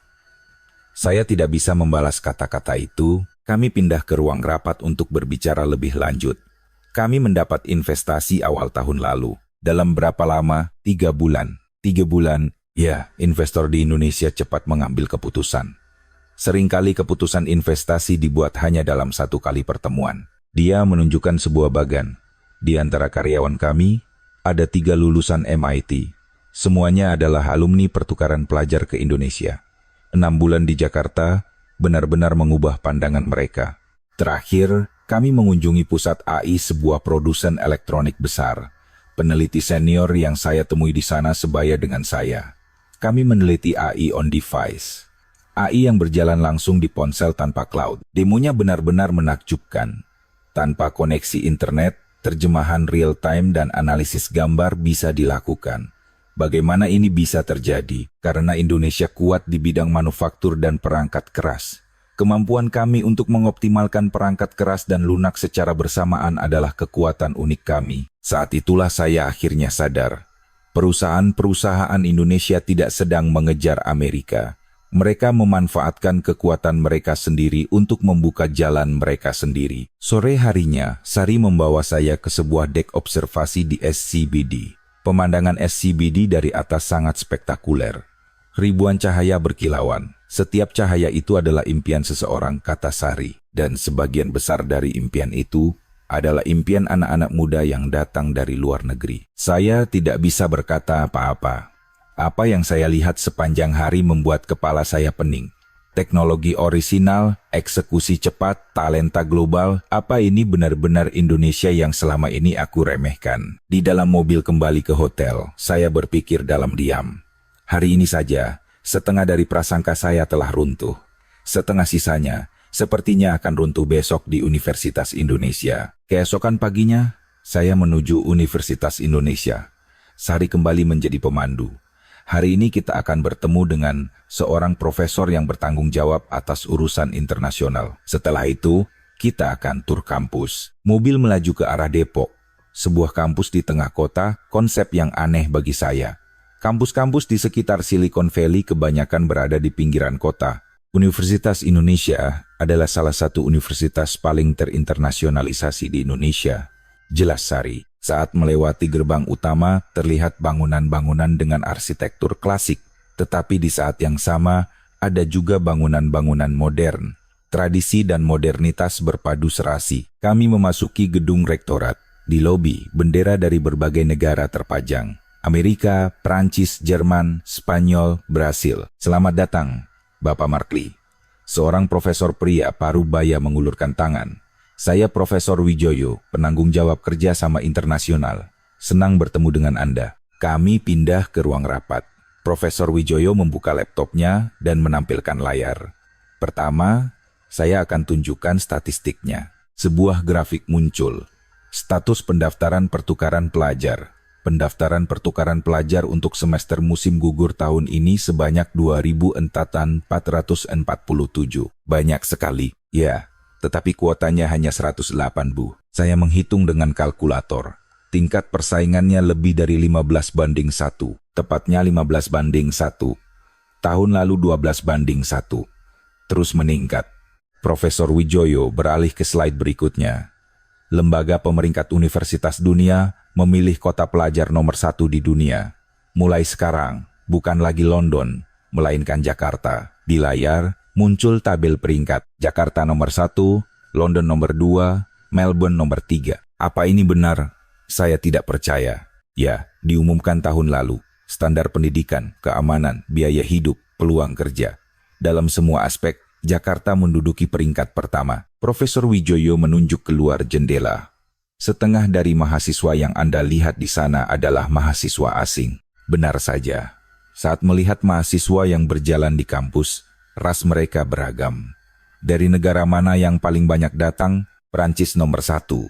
Saya tidak bisa membalas kata-kata itu. Kami pindah ke ruang rapat untuk berbicara lebih lanjut. Kami mendapat investasi awal tahun lalu. Dalam berapa lama? 3 bulan. 3 bulan, ya, investor di Indonesia cepat mengambil keputusan. Seringkali keputusan investasi dibuat hanya dalam 1 kali pertemuan. Dia menunjukkan sebuah bagan. Di antara karyawan kami, ada 3 lulusan MIT. Semuanya adalah alumni pertukaran pelajar ke Indonesia. 6 bulan di Jakarta benar-benar mengubah pandangan mereka. Terakhir, kami mengunjungi pusat AI sebuah produsen elektronik besar. Peneliti senior yang saya temui di sana sebaya dengan saya. Kami meneliti AI on device. AI yang berjalan langsung di ponsel tanpa cloud. Demonya benar-benar menakjubkan. Tanpa koneksi internet, terjemahan real-time dan analisis gambar bisa dilakukan. Bagaimana ini bisa terjadi? Karena Indonesia kuat di bidang manufaktur dan perangkat keras. Kemampuan kami untuk mengoptimalkan perangkat keras dan lunak secara bersamaan adalah kekuatan unik kami. Saat itulah saya akhirnya sadar. Perusahaan-perusahaan Indonesia tidak sedang mengejar Amerika. Mereka memanfaatkan kekuatan mereka sendiri untuk membuka jalan mereka sendiri. Sore harinya, Sari membawa saya ke sebuah dek observasi di SCBD. Pemandangan SCBD dari atas sangat spektakuler. Ribuan cahaya berkilauan. Setiap cahaya itu adalah impian seseorang, kata Sari. Dan sebagian besar dari impian itu adalah impian anak-anak muda yang datang dari luar negeri. Saya tidak bisa berkata apa-apa. Apa yang saya lihat sepanjang hari membuat kepala saya pening. Teknologi orisinal, eksekusi cepat, talenta global, apa ini benar-benar Indonesia yang selama ini aku remehkan? Di dalam mobil kembali ke hotel, saya berpikir dalam diam. Hari ini saja, setengah dari prasangka saya telah runtuh. Setengah sisanya, sepertinya akan runtuh besok di Universitas Indonesia. Keesokan paginya, saya menuju Universitas Indonesia. Sari kembali menjadi pemandu. Hari ini kita akan bertemu dengan seorang profesor yang bertanggung jawab atas urusan internasional. Setelah itu, kita akan tur kampus. Mobil melaju ke arah Depok. Sebuah kampus di tengah kota, konsep yang aneh bagi saya. Kampus-kampus di sekitar Silicon Valley kebanyakan berada di pinggiran kota. Universitas Indonesia adalah salah satu universitas paling terinternasionalisasi di Indonesia. Jelas Sari. Saat melewati gerbang utama, terlihat bangunan-bangunan dengan arsitektur klasik. Tetapi di saat yang sama, ada juga bangunan-bangunan modern. Tradisi dan modernitas berpadu serasi. Kami memasuki gedung rektorat. Di lobi, bendera dari berbagai negara terpajang. Amerika, Prancis, Jerman, Spanyol, Brasil. Selamat datang, Bapak Markli. Seorang profesor pria parubaya mengulurkan tangan. Saya Profesor Wijoyo, penanggung jawab kerjasama internasional. Senang bertemu dengan Anda. Kami pindah ke ruang rapat. Profesor Wijoyo membuka laptopnya dan menampilkan layar. Pertama, saya akan tunjukkan statistiknya. Sebuah grafik muncul. Status pendaftaran pertukaran pelajar. Pendaftaran pertukaran pelajar untuk semester musim gugur tahun ini sebanyak 2.447. Banyak sekali, ya. Tetapi kuotanya hanya 108, Bu. Saya menghitung dengan kalkulator. Tingkat persaingannya lebih dari 15:1. Tepatnya 15:1. Tahun lalu 12:1. Terus meningkat. Profesor Wijoyo beralih ke slide berikutnya. Lembaga pemeringkat universitas dunia memilih kota pelajar nomor 1 di dunia. Mulai sekarang, bukan lagi London, melainkan Jakarta. Di layar, muncul tabel peringkat. Jakarta nomor 1, London nomor 2, Melbourne nomor 3. Apa ini benar? Saya tidak percaya. Ya, diumumkan tahun lalu. Standar pendidikan, keamanan, biaya hidup, peluang kerja. Dalam semua aspek, Jakarta menduduki peringkat pertama. Profesor Wijoyo menunjuk keluar jendela. Setengah dari mahasiswa yang Anda lihat di sana adalah mahasiswa asing. Benar saja. Saat melihat mahasiswa yang berjalan di kampus, ras mereka beragam. Dari negara mana yang paling banyak datang? Prancis nomor 1,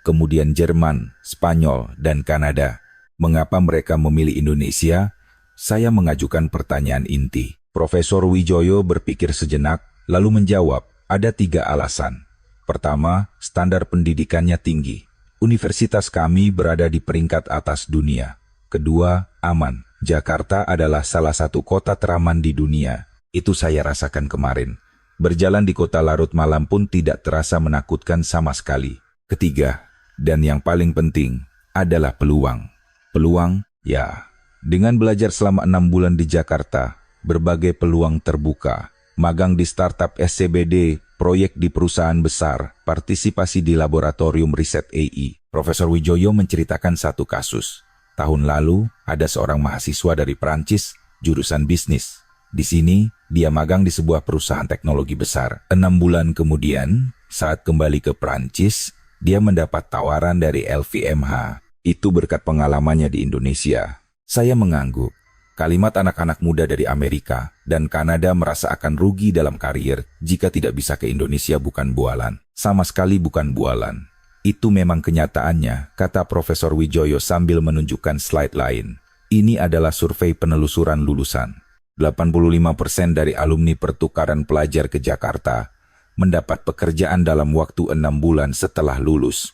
kemudian Jerman, Spanyol, dan Kanada. Mengapa mereka memilih Indonesia? Saya mengajukan pertanyaan inti. Profesor Wijoyo berpikir sejenak, lalu menjawab, Ada 3 alasan. Pertama, standar pendidikannya tinggi. Universitas kami berada di peringkat atas dunia. Kedua, aman. Jakarta adalah salah satu kota teraman di dunia. Itu saya rasakan kemarin. Berjalan di kota larut malam pun tidak terasa menakutkan sama sekali. Ketiga, dan yang paling penting, adalah peluang. Peluang, ya. Dengan belajar selama 6 bulan di Jakarta, berbagai peluang terbuka. Magang di startup SCBD, proyek di perusahaan besar, partisipasi di laboratorium riset AI. Profesor Wijoyo menceritakan satu kasus. Tahun lalu, ada seorang mahasiswa dari Prancis, jurusan bisnis. Di sini, dia magang di sebuah perusahaan teknologi besar. 6 bulan kemudian, saat kembali ke Prancis, dia mendapat tawaran dari LVMH. Itu berkat pengalamannya di Indonesia. Saya mengangguk. Kalimat anak-anak muda dari Amerika dan Kanada merasa akan rugi dalam karier jika tidak bisa ke Indonesia bukan bualan. Sama sekali bukan bualan. Itu memang kenyataannya, kata Profesor Wijoyo sambil menunjukkan slide lain. Ini adalah survei penelusuran lulusan. 85% dari alumni pertukaran pelajar ke Jakarta mendapat pekerjaan dalam waktu 6 bulan setelah lulus.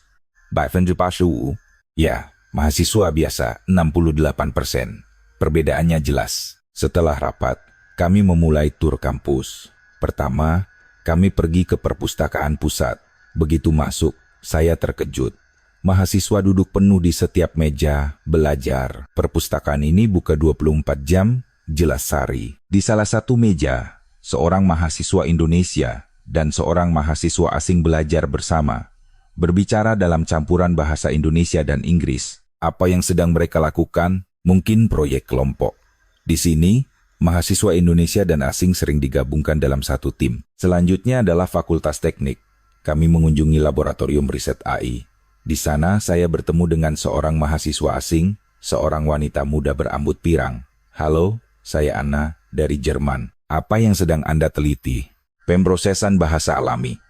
85%? Ya, mahasiswa biasa 68%. Perbedaannya jelas. Setelah rapat, kami memulai tur kampus. Pertama, kami pergi ke perpustakaan pusat. Begitu masuk, saya terkejut. Mahasiswa duduk penuh di setiap meja, belajar. Perpustakaan ini buka 24 jam, jelas sari. Di salah satu meja, seorang mahasiswa Indonesia dan seorang mahasiswa asing belajar bersama. Berbicara dalam campuran bahasa Indonesia dan Inggris. Apa yang sedang mereka lakukan? Mungkin proyek kelompok. Di sini, mahasiswa Indonesia dan asing sering digabungkan dalam satu tim. Selanjutnya adalah Fakultas Teknik. Kami mengunjungi laboratorium riset AI. Di sana, saya bertemu dengan seorang mahasiswa asing, seorang wanita muda berambut pirang. Halo, saya Anna, dari Jerman. Apa yang sedang Anda teliti? Pemrosesan bahasa alami.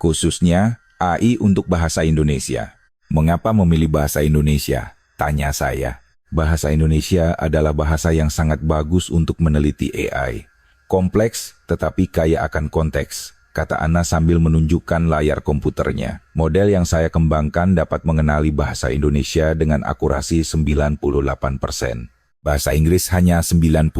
Khususnya, AI untuk bahasa Indonesia. Mengapa memilih bahasa Indonesia? Tanya saya. Bahasa Indonesia adalah bahasa yang sangat bagus untuk meneliti AI. Kompleks, tetapi kaya akan konteks, kata Anna sambil menunjukkan layar komputernya. Model yang saya kembangkan dapat mengenali bahasa Indonesia dengan akurasi 98%. Bahasa Inggris hanya 92%.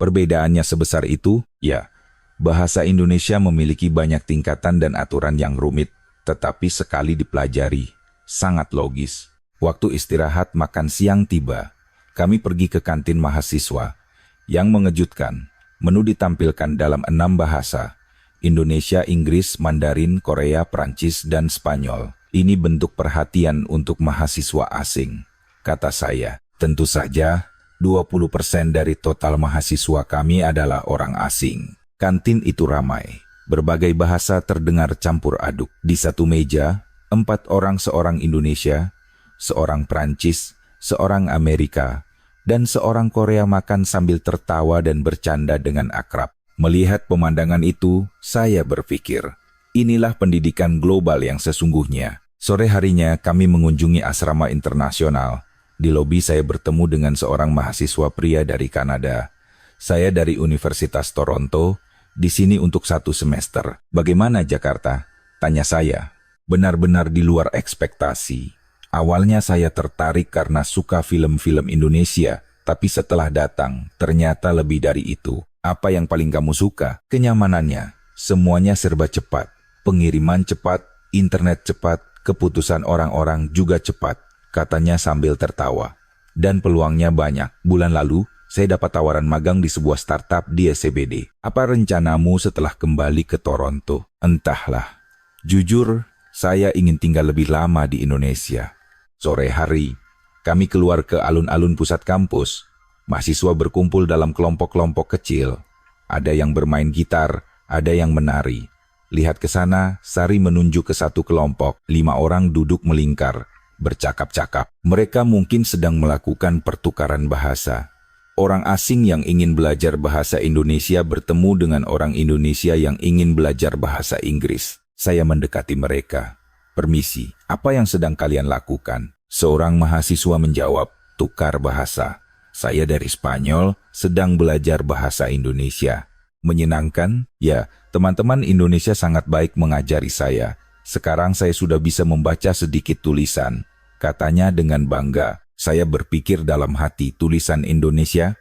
Perbedaannya sebesar itu? Ya, bahasa Indonesia memiliki banyak tingkatan dan aturan yang rumit, tetapi sekali dipelajari, sangat logis. Waktu istirahat makan siang tiba. Kami pergi ke kantin mahasiswa. Yang mengejutkan, menu ditampilkan dalam 6 bahasa. Indonesia, Inggris, Mandarin, Korea, Prancis, dan Spanyol. Ini bentuk perhatian untuk mahasiswa asing. Kata saya, tentu saja 20% dari total mahasiswa kami adalah orang asing. Kantin itu ramai. Berbagai bahasa terdengar campur aduk. Di satu meja, 4 orang, seorang Indonesia, seorang Prancis, seorang Amerika, dan seorang Korea makan sambil tertawa dan bercanda dengan akrab. Melihat pemandangan itu, saya berpikir, inilah pendidikan global yang sesungguhnya. Sore harinya kami mengunjungi asrama internasional. Di lobi saya bertemu dengan seorang mahasiswa pria dari Kanada. Saya dari Universitas Toronto, di sini untuk 1 semester. Bagaimana Jakarta? Tanya saya. Benar-benar di luar ekspektasi. Awalnya saya tertarik karena suka film-film Indonesia, tapi setelah datang, ternyata lebih dari itu. Apa yang paling kamu suka? Kenyamanannya. Semuanya serba cepat. Pengiriman cepat, internet cepat, keputusan orang-orang juga cepat, katanya sambil tertawa. Dan peluangnya banyak. Bulan lalu, saya dapat tawaran magang di sebuah startup di SCBD. Apa rencanamu setelah kembali ke Toronto? Entahlah. Jujur, saya ingin tinggal lebih lama di Indonesia. Sore hari, kami keluar ke alun-alun pusat kampus. Mahasiswa berkumpul dalam kelompok-kelompok kecil. Ada yang bermain gitar, ada yang menari. Lihat ke sana, Sari menunjuk ke satu kelompok. 5 orang duduk melingkar, bercakap-cakap. Mereka mungkin sedang melakukan pertukaran bahasa. Orang asing yang ingin belajar bahasa Indonesia bertemu dengan orang Indonesia yang ingin belajar bahasa Inggris. Saya mendekati mereka. Permisi, apa yang sedang kalian lakukan? Seorang mahasiswa menjawab, tukar bahasa. Saya dari Spanyol, sedang belajar bahasa Indonesia. Menyenangkan? Ya, teman-teman Indonesia sangat baik mengajari saya. Sekarang saya sudah bisa membaca sedikit tulisan. Katanya dengan bangga. Saya berpikir dalam hati, tulisan Indonesia?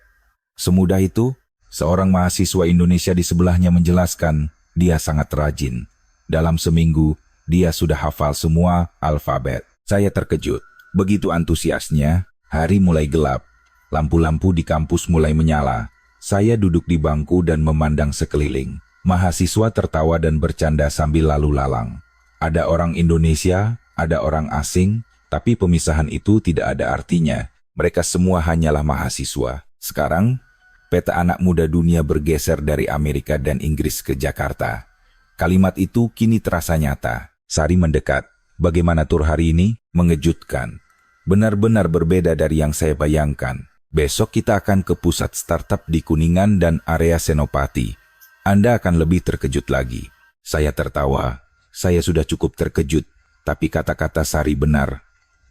Semudah itu? Seorang mahasiswa Indonesia di sebelahnya menjelaskan, dia sangat rajin. Dalam seminggu, dia sudah hafal semua alfabet. Saya terkejut. Begitu antusiasnya, hari mulai gelap. Lampu-lampu di kampus mulai menyala. Saya duduk di bangku dan memandang sekeliling. Mahasiswa tertawa dan bercanda sambil lalu lalang. Ada orang Indonesia, ada orang asing, tapi pemisahan itu tidak ada artinya. Mereka semua hanyalah mahasiswa. Sekarang, peta anak muda dunia bergeser dari Amerika dan Inggris ke Jakarta. Kalimat itu kini terasa nyata. Sari mendekat. Bagaimana tur hari ini? Mengejutkan. Benar-benar berbeda dari yang saya bayangkan. Besok kita akan ke pusat startup di Kuningan dan area Senopati. Anda akan lebih terkejut lagi. Saya tertawa. Saya sudah cukup terkejut. Tapi kata-kata Sari benar.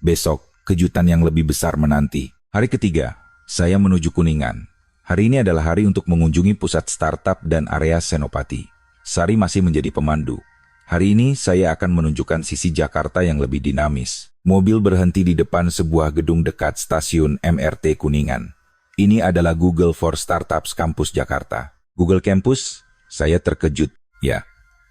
Besok, kejutan yang lebih besar menanti. Hari ketiga, saya menuju Kuningan. Hari ini adalah hari untuk mengunjungi pusat startup dan area Senopati. Sari masih menjadi pemandu. Hari ini saya akan menunjukkan sisi Jakarta yang lebih dinamis. Mobil berhenti di depan sebuah gedung dekat stasiun MRT Kuningan. Ini adalah Google for Startups Kampus Jakarta. Google Campus? Saya terkejut. Ya,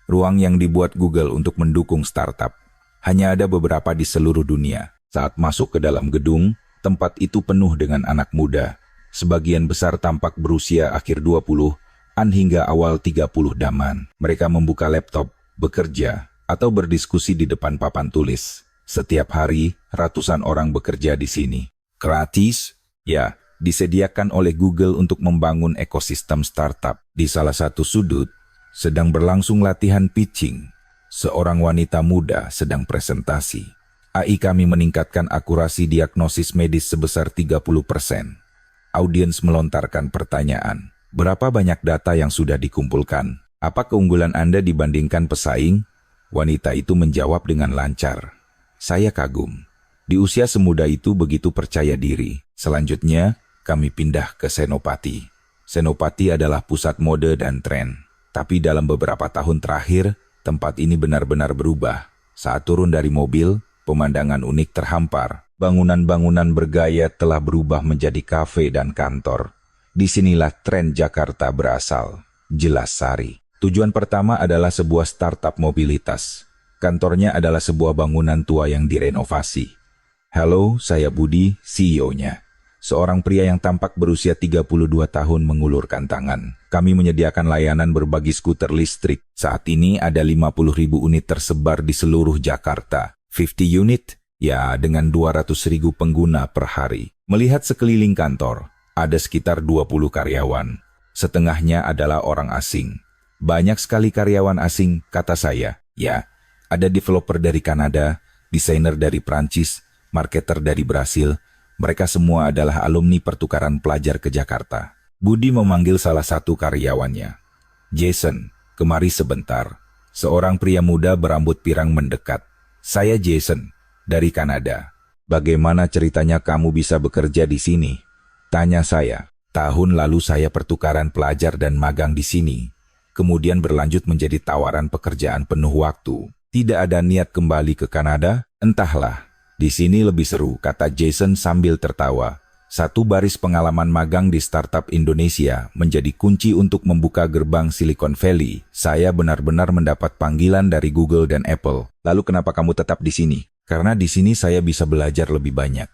ruang yang dibuat Google untuk mendukung startup. Hanya ada beberapa di seluruh dunia. Saat masuk ke dalam gedung, tempat itu penuh dengan anak muda. Sebagian besar tampak berusia akhir 20-an hingga awal 30 daman. Mereka membuka laptop, bekerja, atau berdiskusi di depan papan tulis. Setiap hari, ratusan orang bekerja di sini. Gratis? Ya, disediakan oleh Google untuk membangun ekosistem startup. Di salah satu sudut, sedang berlangsung latihan pitching. Seorang wanita muda sedang presentasi. AI kami meningkatkan akurasi diagnosis medis sebesar 30%. Audiens melontarkan pertanyaan. Berapa banyak data yang sudah dikumpulkan? Apa keunggulan Anda dibandingkan pesaing? Wanita itu menjawab dengan lancar. Saya kagum. Di usia semuda itu begitu percaya diri. Selanjutnya, kami pindah ke Senopati. Senopati adalah pusat mode dan tren. Tapi dalam beberapa tahun terakhir, tempat ini benar-benar berubah. Saat turun dari mobil, pemandangan unik terhampar. Bangunan-bangunan bergaya telah berubah menjadi kafe dan kantor. Disinilah tren Jakarta berasal. Jelas Sari. Tujuan pertama adalah sebuah startup mobilitas. Kantornya adalah sebuah bangunan tua yang direnovasi. Halo, saya Budi, CEO-nya. Seorang pria yang tampak berusia 32 tahun mengulurkan tangan. Kami menyediakan layanan berbagi skuter listrik. Saat ini ada 50.000 unit tersebar di seluruh Jakarta. 50 unit? Ya, dengan 200.000 pengguna per hari. Melihat sekeliling kantor, ada sekitar 20 karyawan. Setengahnya adalah orang asing. Banyak sekali karyawan asing, kata saya. Ya, ada developer dari Kanada, desainer dari Prancis, marketer dari Brasil. Mereka semua adalah alumni pertukaran pelajar ke Jakarta. Budi memanggil salah satu karyawannya. Jason, kemari sebentar. Seorang pria muda berambut pirang mendekat. Saya Jason, dari Kanada. Bagaimana ceritanya kamu bisa bekerja di sini? Tanya saya. Tahun lalu saya pertukaran pelajar dan magang di sini. Kemudian berlanjut menjadi tawaran pekerjaan penuh waktu. Tidak ada niat kembali ke Kanada? Entahlah. Di sini lebih seru, kata Jason sambil tertawa. Satu baris pengalaman magang di startup Indonesia menjadi kunci untuk membuka gerbang Silicon Valley. Saya benar-benar mendapat panggilan dari Google dan Apple. Lalu kenapa kamu tetap di sini? Karena di sini saya bisa belajar lebih banyak.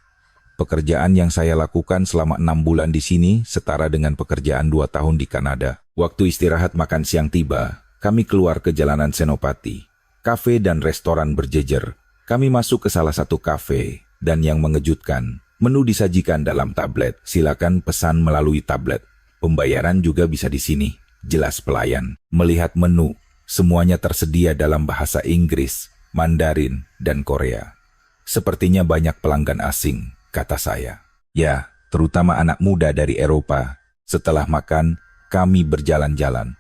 Pekerjaan yang saya lakukan selama 6 bulan di sini setara dengan pekerjaan 2 tahun di Kanada. Waktu istirahat makan siang tiba, kami keluar ke jalanan Senopati. Kafe dan restoran berjejer. Kami masuk ke salah satu kafe, dan yang mengejutkan, menu disajikan dalam tablet. Silakan pesan melalui tablet. Pembayaran juga bisa di sini. Jelas pelayan. Melihat menu, semuanya tersedia dalam bahasa Inggris, Mandarin, dan Korea. Sepertinya banyak pelanggan asing, kata saya. Ya, terutama anak muda dari Eropa. Setelah makan, kami berjalan-jalan.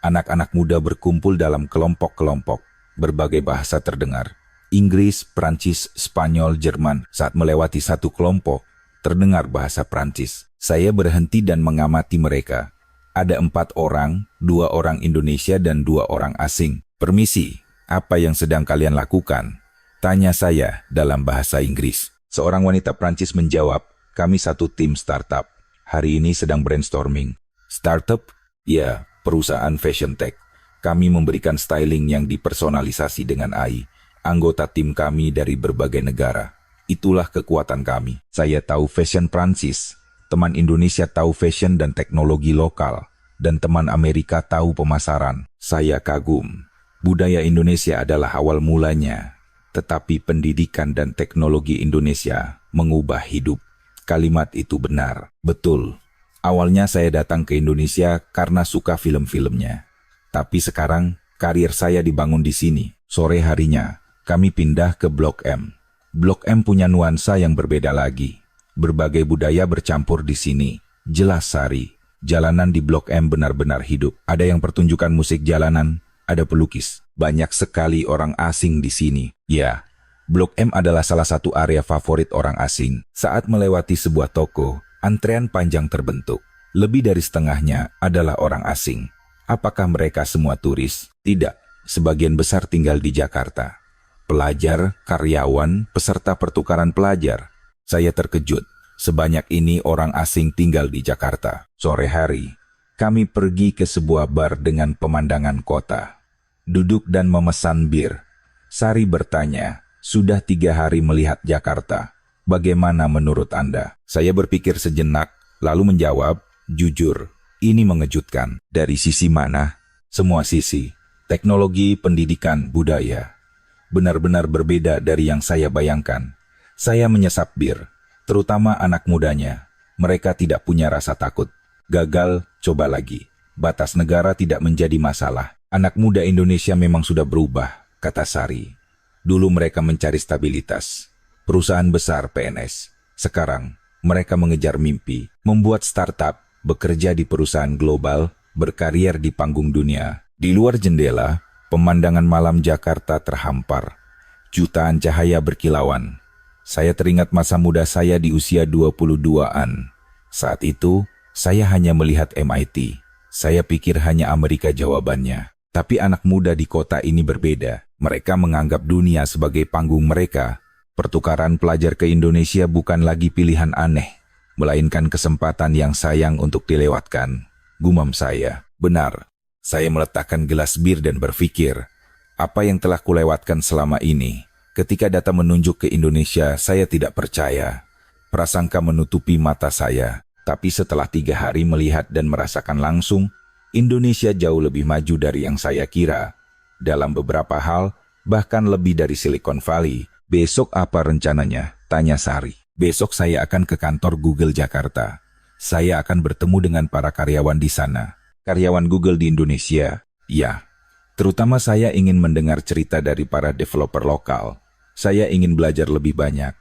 Anak-anak muda berkumpul dalam kelompok-kelompok. Berbagai bahasa terdengar. Inggris, Prancis, Spanyol, Jerman. Saat melewati satu kelompok, terdengar bahasa Prancis. Saya berhenti dan mengamati mereka. Ada 4 orang, 2 orang Indonesia dan 2 orang asing. Permisi, apa yang sedang kalian lakukan? Tanya saya dalam bahasa Inggris. Seorang wanita Prancis menjawab, kami satu tim startup. Hari ini sedang brainstorming. Startup? Ya, perusahaan fashion tech. Kami memberikan styling yang dipersonalisasi dengan AI. Anggota tim kami dari berbagai negara. Itulah kekuatan kami. Saya tahu fashion Prancis. Teman Indonesia tahu fashion dan teknologi lokal, dan teman Amerika tahu pemasaran. Saya kagum. Budaya Indonesia adalah awal mulanya, tetapi pendidikan dan teknologi Indonesia mengubah hidup. Kalimat itu benar. Betul. Awalnya saya datang ke Indonesia karena suka film-filmnya. Tapi sekarang, karir saya dibangun di sini. Sore harinya, kami pindah ke Blok M. Blok M punya nuansa yang berbeda lagi. Berbagai budaya bercampur di sini. Jelas sari. Jalanan di Blok M benar-benar hidup. Ada yang pertunjukan musik jalanan, ada pelukis. Banyak sekali orang asing di sini. Ya, Blok M adalah salah satu area favorit orang asing. Saat melewati sebuah toko, antrean panjang terbentuk. Lebih dari setengahnya adalah orang asing. Apakah mereka semua turis? Tidak. Sebagian besar tinggal di Jakarta. Pelajar, karyawan, peserta pertukaran pelajar. Saya terkejut. Sebanyak ini orang asing tinggal di Jakarta. Sore hari, kami pergi ke sebuah bar dengan pemandangan kota. Duduk dan memesan bir. Sari bertanya, sudah 3 hari melihat Jakarta. Bagaimana menurut Anda? Saya berpikir sejenak, lalu menjawab, jujur, ini mengejutkan. Dari sisi mana? Semua sisi. Teknologi, pendidikan, budaya. Benar-benar berbeda dari yang saya bayangkan. Saya menyesap bir, terutama anak mudanya. Mereka tidak punya rasa takut. Gagal, coba lagi. Batas negara tidak menjadi masalah. Anak muda Indonesia memang sudah berubah, kata Sari. Dulu mereka mencari stabilitas. Perusahaan besar PNS. Sekarang, mereka mengejar mimpi, membuat startup, bekerja di perusahaan global, berkarier di panggung dunia. Di luar jendela, pemandangan malam Jakarta terhampar. Jutaan cahaya berkilauan. Saya teringat masa muda saya di usia 22-an. Saat itu, saya hanya melihat MIT. Saya pikir hanya Amerika jawabannya. Tapi anak muda di kota ini berbeda. Mereka menganggap dunia sebagai panggung mereka. Pertukaran pelajar ke Indonesia bukan lagi pilihan aneh, melainkan kesempatan yang sayang untuk dilewatkan. Gumam saya. Benar. Saya meletakkan gelas bir dan berpikir, apa yang telah kulewatkan selama ini? Ketika data menunjuk ke Indonesia, saya tidak percaya. Prasangka menutupi mata saya. Tapi setelah 3 hari melihat dan merasakan langsung, Indonesia jauh lebih maju dari yang saya kira. Dalam beberapa hal, bahkan lebih dari Silicon Valley. Besok apa rencananya? Tanya Sari. Besok saya akan ke kantor Google Jakarta. Saya akan bertemu dengan para karyawan di sana. Karyawan Google di Indonesia? Ya. Terutama saya ingin mendengar cerita dari para developer lokal. Saya ingin belajar lebih banyak.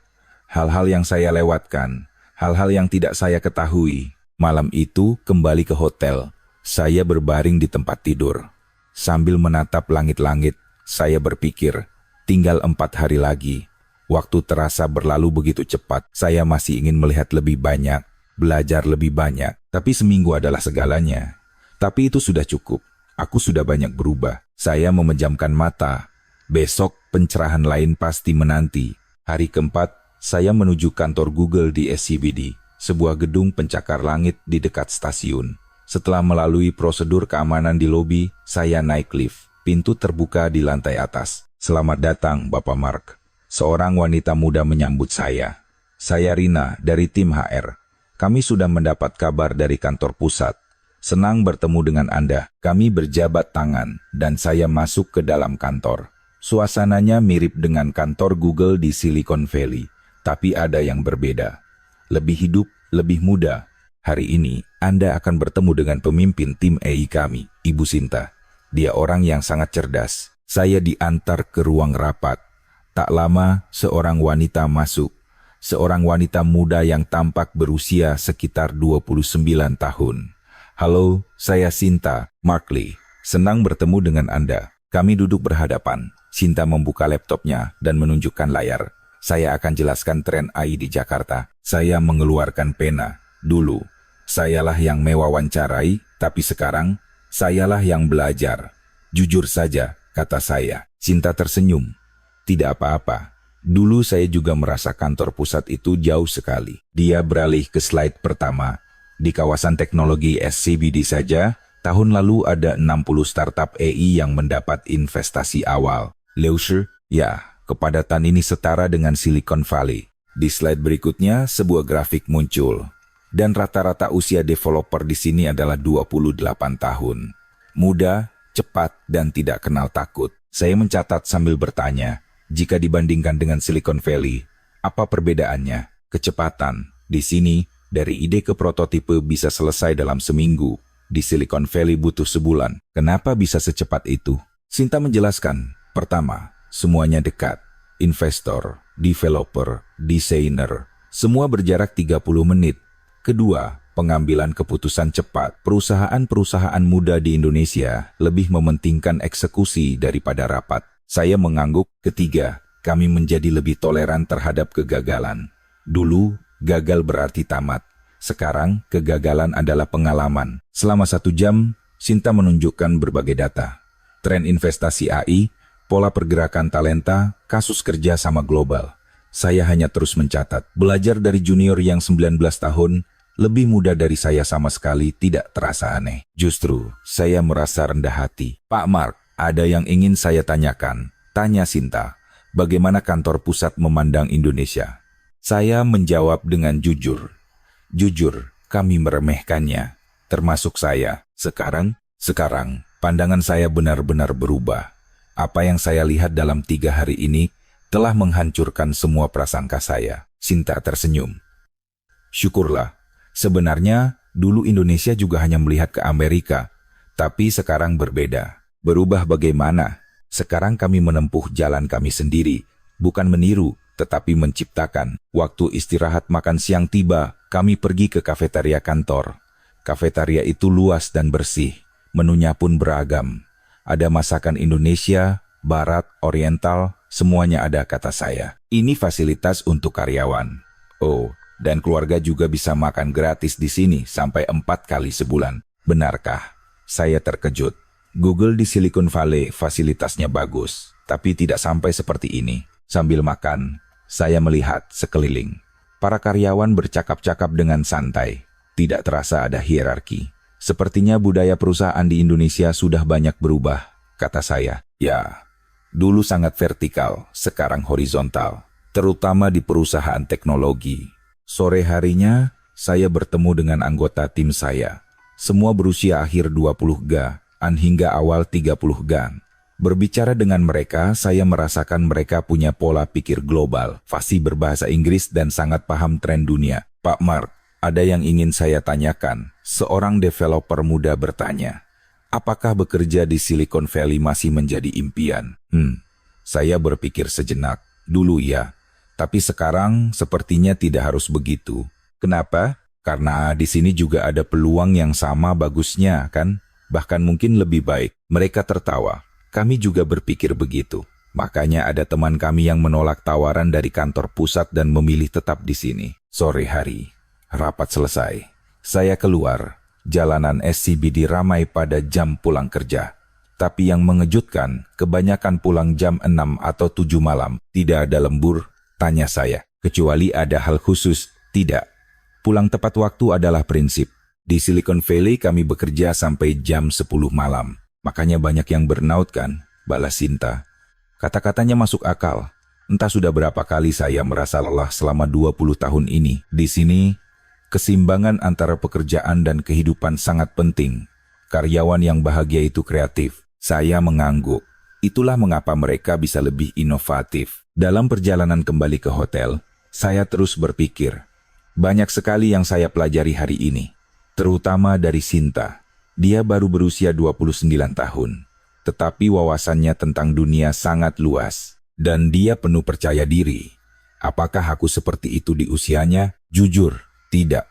Hal-hal yang saya lewatkan, hal-hal yang tidak saya ketahui. Malam itu kembali ke hotel. Saya berbaring di tempat tidur. Sambil menatap langit-langit, saya berpikir, tinggal 4 hari lagi. Waktu terasa berlalu begitu cepat. Saya masih ingin melihat lebih banyak, belajar lebih banyak. Tapi seminggu adalah segalanya. Tapi itu sudah cukup. Aku sudah banyak berubah. Saya memejamkan mata. Besok pencerahan lain pasti menanti. Hari keempat, saya menuju kantor Google di SCBD, sebuah gedung pencakar langit di dekat stasiun. Setelah melalui prosedur keamanan di lobi, saya naik lift. Pintu terbuka di lantai atas. Selamat datang, Bapak Mark. Seorang wanita muda menyambut saya. Saya Rina dari tim HR. Kami sudah mendapat kabar dari kantor pusat. Senang bertemu dengan Anda. Kami berjabat tangan dan saya masuk ke dalam kantor. Suasananya mirip dengan kantor Google di Silicon Valley, tapi ada yang berbeda. Lebih hidup, lebih muda. Hari ini, Anda akan bertemu dengan pemimpin tim AI kami, Ibu Sinta. Dia orang yang sangat cerdas. Saya diantar ke ruang rapat. Tak lama, seorang wanita masuk. Seorang wanita muda yang tampak berusia sekitar 29 tahun. Halo, saya Sinta, Mark Lee. Senang bertemu dengan Anda. Kami duduk berhadapan. Sinta membuka laptopnya dan menunjukkan layar. Saya akan jelaskan tren AI di Jakarta. Saya mengeluarkan pena. Dulu, Sayalah yang mewawancarai, tapi sekarang, sayalah yang belajar. Jujur saja, kata saya. Sinta tersenyum. Tidak apa-apa. Dulu saya juga merasa kantor pusat itu jauh sekali. Dia beralih ke slide pertama. Di kawasan teknologi SCBD saja, tahun lalu ada 60 startup AI yang mendapat investasi awal. Leisure, ya, kepadatan ini setara dengan Silicon Valley. Di slide berikutnya, sebuah grafik muncul. Dan rata-rata usia developer di sini adalah 28 tahun. Muda, cepat, dan tidak kenal takut. Saya mencatat sambil bertanya, jika dibandingkan dengan Silicon Valley, apa perbedaannya? Kecepatan. Di sini, dari ide ke prototipe bisa selesai dalam seminggu. Di Silicon Valley butuh sebulan. Kenapa bisa secepat itu? Sinta menjelaskan. Pertama, semuanya dekat. Investor, developer, desainer, semua berjarak 30 menit. Kedua, pengambilan keputusan cepat. Perusahaan-perusahaan muda di Indonesia lebih mementingkan eksekusi daripada rapat. Saya mengangguk. Ketiga, kami menjadi lebih toleran terhadap kegagalan. Dulu, gagal berarti tamat. Sekarang, kegagalan adalah pengalaman. Selama 1 jam, Sinta menunjukkan berbagai data. Tren investasi AI, pola pergerakan talenta, kasus kerja sama global. Saya hanya terus mencatat. Belajar dari junior yang 19 tahun, lebih muda dari saya sama sekali tidak terasa aneh. Justru, saya merasa rendah hati. Pak Mark, ada yang ingin saya tanyakan. Tanya Sinta, bagaimana kantor pusat memandang Indonesia? Saya menjawab dengan jujur. Jujur, kami meremehkannya, termasuk saya. Sekarang, pandangan saya benar-benar berubah. Apa yang saya lihat dalam 3 hari ini telah menghancurkan semua prasangka saya. Sinta tersenyum. Syukurlah, sebenarnya dulu Indonesia juga hanya melihat ke Amerika, tapi sekarang berbeda. Berubah bagaimana? Sekarang kami menempuh jalan kami sendiri, bukan meniru, tetapi menciptakan. Waktu istirahat makan siang tiba, kami pergi ke kafetaria kantor. Kafetaria itu luas dan bersih, menunya pun beragam. Ada masakan Indonesia, Barat, Oriental, semuanya ada, kata saya. Ini fasilitas untuk karyawan. Oh, dan keluarga juga bisa makan gratis di sini sampai 4 kali sebulan. Benarkah? Saya terkejut. Google di Silicon Valley fasilitasnya bagus, tapi tidak sampai seperti ini. Sambil makan, saya melihat sekeliling. Para karyawan bercakap-cakap dengan santai. Tidak terasa ada hierarki. Sepertinya budaya perusahaan di Indonesia sudah banyak berubah, kata saya. Ya, dulu sangat vertikal, sekarang horizontal. Terutama di perusahaan teknologi. Sore harinya, saya bertemu dengan anggota tim saya. Semua berusia akhir 20-an hingga awal 30-an. Berbicara dengan mereka, saya merasakan mereka punya pola pikir global, fasih berbahasa Inggris dan sangat paham tren dunia. Pak Mark, ada yang ingin saya tanyakan. Seorang developer muda bertanya, apakah bekerja di Silicon Valley masih menjadi impian? Saya berpikir sejenak. Dulu ya, tapi sekarang sepertinya tidak harus begitu. Kenapa? Karena di sini juga ada peluang yang sama bagusnya, kan? Bahkan mungkin lebih baik. Mereka tertawa. Kami juga berpikir begitu. Makanya ada teman kami yang menolak tawaran dari kantor pusat dan memilih tetap di sini. Sore hari, rapat selesai. Saya keluar. Jalanan SCBD ramai pada jam pulang kerja. Tapi yang mengejutkan, kebanyakan pulang jam 6 atau 7 malam. Tidak ada lembur, tanya saya. Kecuali ada hal khusus, tidak. Pulang tepat waktu adalah prinsip. Di Silicon Valley kami bekerja sampai jam 10 malam. Makanya banyak yang burnout kan, balas Sinta. Kata-katanya masuk akal. Entah sudah berapa kali saya merasa lelah selama 20 tahun ini. Di sini, keseimbangan antara pekerjaan dan kehidupan sangat penting. Karyawan yang bahagia itu kreatif. Saya mengangguk. Itulah mengapa mereka bisa lebih inovatif. Dalam perjalanan kembali ke hotel, saya terus berpikir. Banyak sekali yang saya pelajari hari ini. Terutama dari Sinta. Dia baru berusia 29 tahun, tetapi wawasannya tentang dunia sangat luas, dan dia penuh percaya diri. Apakah aku seperti itu di usianya? Jujur, tidak.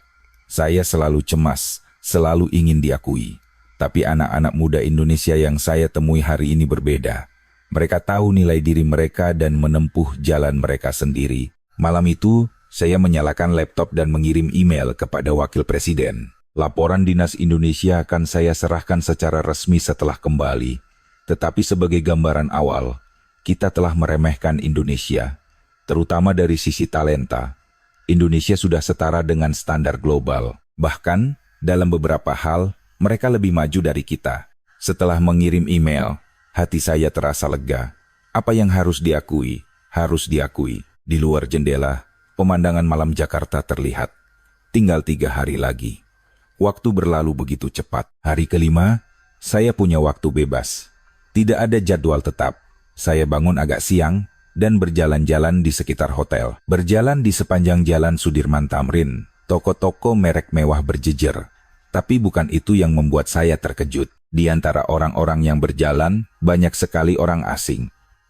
Saya selalu cemas, selalu ingin diakui. Tapi anak-anak muda Indonesia yang saya temui hari ini berbeda. Mereka tahu nilai diri mereka dan menempuh jalan mereka sendiri. Malam itu, saya menyalakan laptop dan mengirim email kepada Wakil Presiden. Laporan Dinas Indonesia akan saya serahkan secara resmi setelah kembali. Tetapi sebagai gambaran awal, kita telah meremehkan Indonesia, terutama dari sisi talenta. Indonesia sudah setara dengan standar global. Bahkan, dalam beberapa hal, mereka lebih maju dari kita. Setelah mengirim email, hati saya terasa lega. Apa yang harus diakui, harus diakui. Di luar jendela, pemandangan malam Jakarta terlihat. Tinggal 3 hari lagi. Waktu berlalu begitu cepat. Hari kelima, saya punya waktu bebas. Tidak ada jadwal tetap. Saya bangun agak siang dan berjalan-jalan di sekitar hotel. Berjalan di sepanjang jalan Sudirman Tamrin, toko-toko merek mewah berjejer. Tapi bukan itu yang membuat saya terkejut. Di antara orang-orang yang berjalan, banyak sekali orang asing.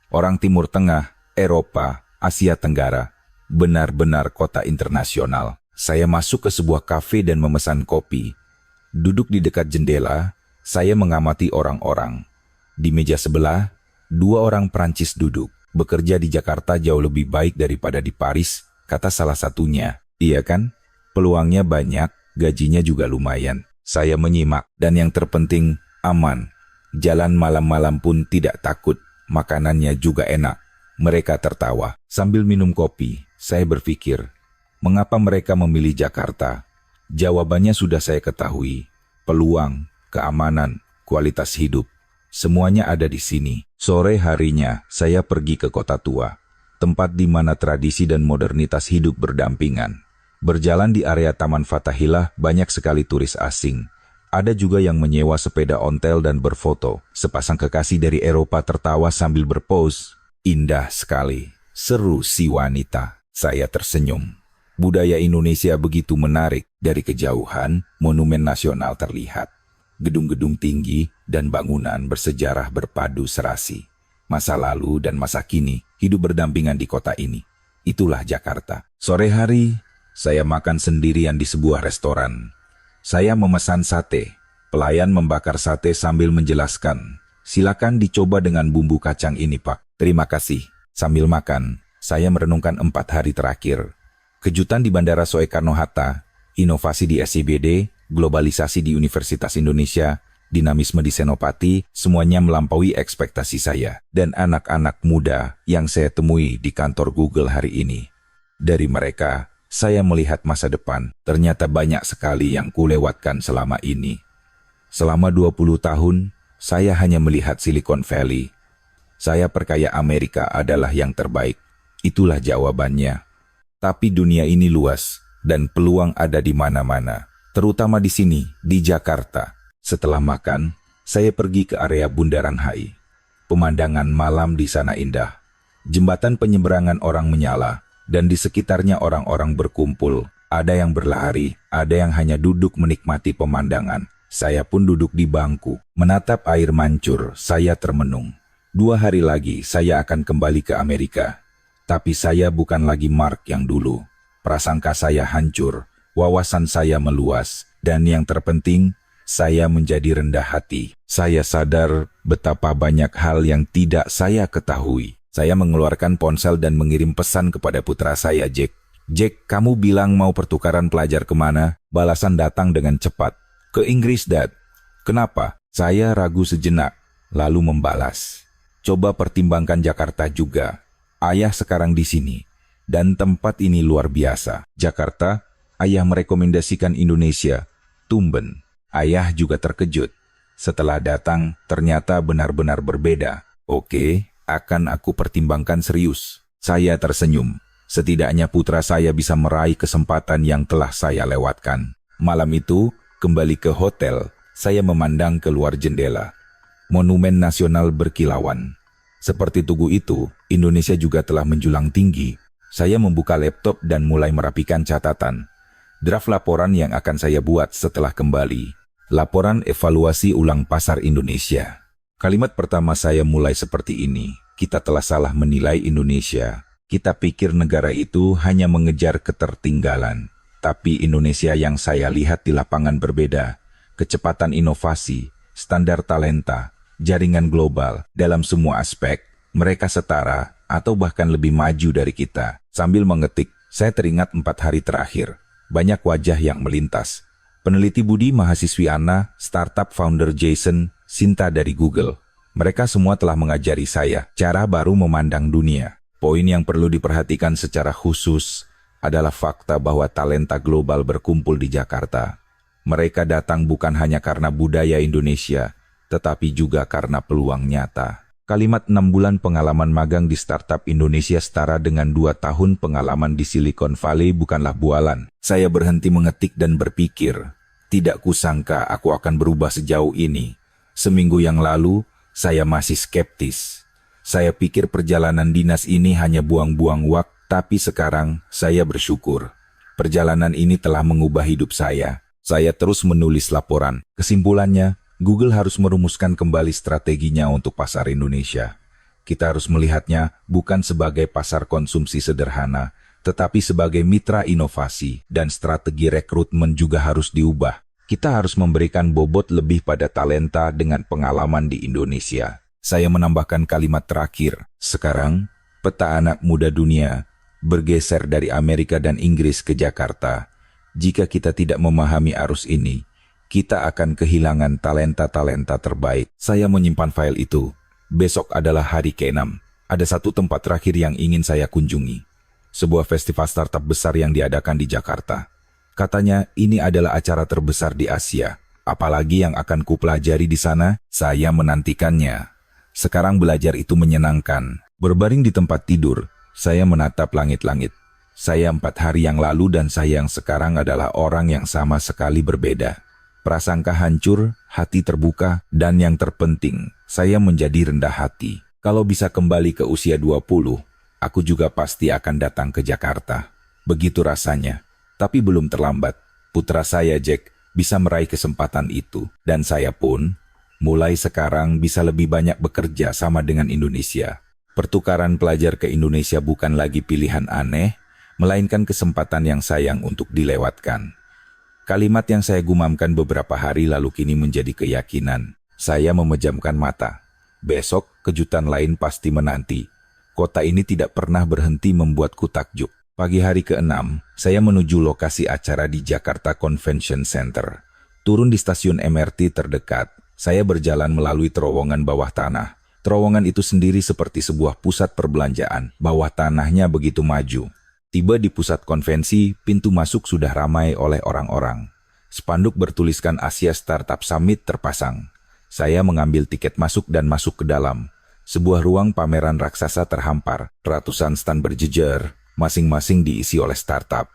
Orang Timur Tengah, Eropa, Asia Tenggara. Benar-benar kota internasional. Saya masuk ke sebuah kafe dan memesan kopi. Duduk di dekat jendela, saya mengamati orang-orang. Di meja sebelah, 2 orang Prancis duduk. Bekerja di Jakarta jauh lebih baik daripada di Paris, kata salah satunya. Iya kan? Peluangnya banyak, gajinya juga lumayan. Saya menyimak, dan yang terpenting, aman. Jalan malam-malam pun tidak takut, makanannya juga enak. Mereka tertawa. Sambil minum kopi, saya berpikir, mengapa mereka memilih Jakarta? Jawabannya sudah saya ketahui. Peluang, keamanan, kualitas hidup. Semuanya ada di sini. Sore harinya, saya pergi ke kota tua, tempat di mana tradisi dan modernitas hidup berdampingan. Berjalan di area Taman Fathahillah, banyak sekali turis asing. Ada juga yang menyewa sepeda ontel dan berfoto. Sepasang kekasih dari Eropa tertawa sambil berpose. Indah sekali, seru si wanita. Saya tersenyum. Budaya Indonesia begitu menarik. Dari kejauhan, monumen nasional terlihat. Gedung-gedung tinggi dan bangunan bersejarah berpadu serasi. Masa lalu dan masa kini hidup berdampingan di kota ini. Itulah Jakarta. Sore hari, saya makan sendirian di sebuah restoran. Saya memesan sate. Pelayan membakar sate sambil menjelaskan, silakan dicoba dengan bumbu kacang ini, Pak. Terima kasih. Sambil makan, saya merenungkan 4 hari terakhir. Kejutan di Bandara Soekarno-Hatta, inovasi di SCBD, globalisasi di Universitas Indonesia, dinamisme di Senopati, semuanya melampaui ekspektasi saya. Dan anak-anak muda yang saya temui di kantor Google hari ini. Dari mereka, saya melihat masa depan. Ternyata banyak sekali yang kulewatkan selama ini. Selama 20 tahun, saya hanya melihat Silicon Valley. Saya percaya Amerika adalah yang terbaik. Itulah jawabannya. Tapi dunia ini luas, dan peluang ada di mana-mana. Terutama di sini, di Jakarta. Setelah makan, saya pergi ke area Bundaran HI. Pemandangan malam di sana indah. Jembatan penyeberangan orang menyala. Dan di sekitarnya orang-orang berkumpul, ada yang berlari, ada yang hanya duduk menikmati pemandangan. Saya pun duduk di bangku, menatap air mancur, saya termenung. 2 hari lagi saya akan kembali ke Amerika. Tapi saya bukan lagi Mark yang dulu. Prasangka saya hancur, wawasan saya meluas, dan yang terpenting, saya menjadi rendah hati. Saya sadar betapa banyak hal yang tidak saya ketahui. Saya mengeluarkan ponsel dan mengirim pesan kepada putra saya, Jack. Jack, kamu bilang mau pertukaran pelajar kemana? Balasan datang dengan cepat. Ke Inggris, Dad. Kenapa? Saya ragu sejenak, lalu membalas. Coba pertimbangkan Jakarta juga. Ayah sekarang di sini, dan tempat ini luar biasa. Jakarta, ayah merekomendasikan Indonesia. Tumben, ayah juga terkejut. Setelah datang, ternyata benar-benar berbeda. Oke. Akan aku pertimbangkan serius. Saya tersenyum. Setidaknya putra saya bisa meraih kesempatan yang telah saya lewatkan. Malam itu, kembali ke hotel, saya memandang keluar jendela. Monumen nasional berkilauan. Seperti Tugu itu, Indonesia juga telah menjulang tinggi. Saya membuka laptop dan mulai merapikan catatan. Draft laporan yang akan saya buat setelah kembali. Laporan evaluasi ulang pasar Indonesia. Kalimat pertama saya mulai seperti ini. Kita telah salah menilai Indonesia. Kita pikir negara itu hanya mengejar ketertinggalan. Tapi Indonesia yang saya lihat di lapangan berbeda. Kecepatan inovasi, standar talenta, jaringan global, dalam semua aspek, mereka setara atau bahkan lebih maju dari kita. Sambil mengetik, saya teringat 4 hari terakhir. Banyak wajah yang melintas. Peneliti Budi, mahasiswi Anna, startup founder Jason, Sinta dari Google. Mereka semua telah mengajari saya cara baru memandang dunia. Poin yang perlu diperhatikan secara khusus adalah fakta bahwa talenta global berkumpul di Jakarta. Mereka datang bukan hanya karena budaya Indonesia, tetapi juga karena peluang nyata. Kalimat 6 bulan pengalaman magang di startup Indonesia setara dengan 2 tahun pengalaman di Silicon Valley bukanlah bualan. Saya berhenti mengetik dan berpikir, tidak kusangka aku akan berubah sejauh ini. Seminggu yang lalu, saya masih skeptis. Saya pikir perjalanan dinas ini hanya buang-buang waktu, tapi sekarang saya bersyukur. Perjalanan ini telah mengubah hidup saya. Saya terus menulis laporan. Kesimpulannya, Google harus merumuskan kembali strateginya untuk pasar Indonesia. Kita harus melihatnya bukan sebagai pasar konsumsi sederhana, tetapi sebagai mitra inovasi, dan strategi rekrutmen juga harus diubah. Kita harus memberikan bobot lebih pada talenta dengan pengalaman di Indonesia. Saya menambahkan kalimat terakhir. Sekarang, peta anak muda dunia bergeser dari Amerika dan Inggris ke Jakarta. Jika kita tidak memahami arus ini, kita akan kehilangan talenta-talenta terbaik. Saya menyimpan file itu. Besok adalah hari ke-6. Ada satu tempat terakhir yang ingin saya kunjungi. Sebuah festival startup besar yang diadakan di Jakarta. Katanya ini adalah acara terbesar di Asia. Apalagi yang akan kupelajari di sana, saya menantikannya. Sekarang belajar itu menyenangkan. Berbaring di tempat tidur, saya menatap langit-langit. Saya 4 hari yang lalu dan saya yang sekarang adalah orang yang sama sekali berbeda. Prasangka hancur, hati terbuka, dan yang terpenting, saya menjadi rendah hati. Kalau bisa kembali ke usia 20, aku juga pasti akan datang ke Jakarta. Begitu rasanya. Tapi belum terlambat. Putra saya, Jack, bisa meraih kesempatan itu. Dan saya pun, mulai sekarang bisa lebih banyak bekerja sama dengan Indonesia. Pertukaran pelajar ke Indonesia bukan lagi pilihan aneh, melainkan kesempatan yang sayang untuk dilewatkan. Kalimat yang saya gumamkan beberapa hari lalu kini menjadi keyakinan. Saya memejamkan mata. Besok, kejutan lain pasti menanti. Kota ini tidak pernah berhenti membuatku takjub. Pagi hari ke-6, saya menuju lokasi acara di Jakarta Convention Center. Turun di stasiun MRT terdekat, saya berjalan melalui terowongan bawah tanah. Terowongan itu sendiri seperti sebuah pusat perbelanjaan. Bawah tanahnya begitu maju. Tiba di pusat konvensi, pintu masuk sudah ramai oleh orang-orang. Spanduk bertuliskan Asia Startup Summit terpasang. Saya mengambil tiket masuk dan masuk ke dalam. Sebuah ruang pameran raksasa terhampar. Ratusan stand berjejer, masing-masing diisi oleh startup.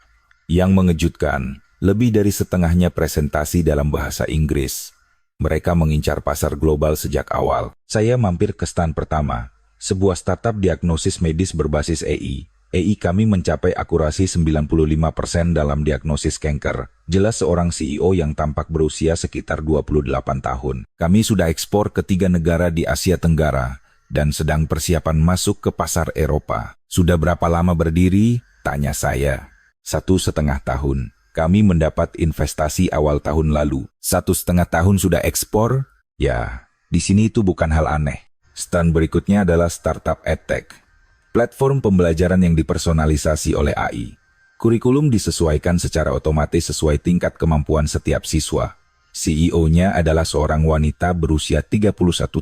Yang mengejutkan, lebih dari setengahnya presentasi dalam bahasa Inggris. Mereka mengincar pasar global sejak awal. Saya mampir ke stand pertama, sebuah startup diagnosis medis berbasis AI. AI kami mencapai akurasi 95% dalam diagnosis kanker. Jelas seorang CEO yang tampak berusia sekitar 28 tahun. Kami sudah ekspor ke 3 negara di Asia Tenggara dan sedang persiapan masuk ke pasar Eropa. Sudah berapa lama berdiri? Tanya saya. 1,5 tahun. Kami mendapat investasi awal tahun lalu. 1,5 tahun sudah ekspor? Ya, di sini itu bukan hal aneh. Stand berikutnya adalah startup EdTech. Platform pembelajaran yang dipersonalisasi oleh AI. Kurikulum disesuaikan secara otomatis sesuai tingkat kemampuan setiap siswa. CEO-nya adalah seorang wanita berusia 31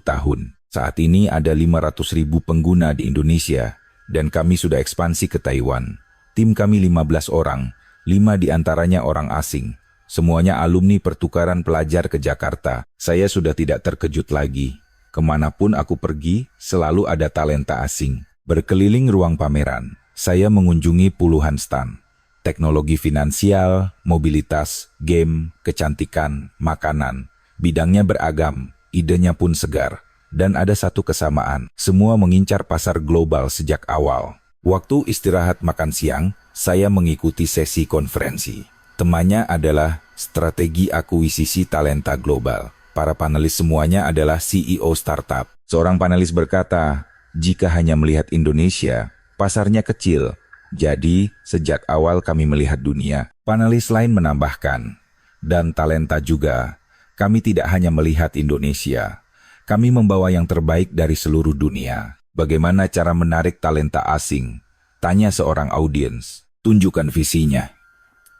tahun. Saat ini ada 500.000 pengguna di Indonesia, dan kami sudah ekspansi ke Taiwan. Tim kami 15 orang, 5 diantaranya orang asing. Semuanya alumni pertukaran pelajar ke Jakarta. Saya sudah tidak terkejut lagi. Kemanapun aku pergi, selalu ada talenta asing. Berkeliling ruang pameran, saya mengunjungi puluhan stand. Teknologi finansial, mobilitas, game, kecantikan, makanan. Bidangnya beragam, idenya pun segar. Dan ada satu kesamaan, semua mengincar pasar global sejak awal. Waktu istirahat makan siang, saya mengikuti sesi konferensi. Temannya adalah strategi akuisisi talenta global. Para panelis semuanya adalah CEO startup. Seorang panelis berkata, jika hanya melihat Indonesia, pasarnya kecil. Jadi, sejak awal kami melihat dunia. Panelis lain menambahkan, dan talenta juga. Kami tidak hanya melihat Indonesia. Kami membawa yang terbaik dari seluruh dunia. Bagaimana cara menarik talenta asing? Tanya seorang audiens. Tunjukkan visinya.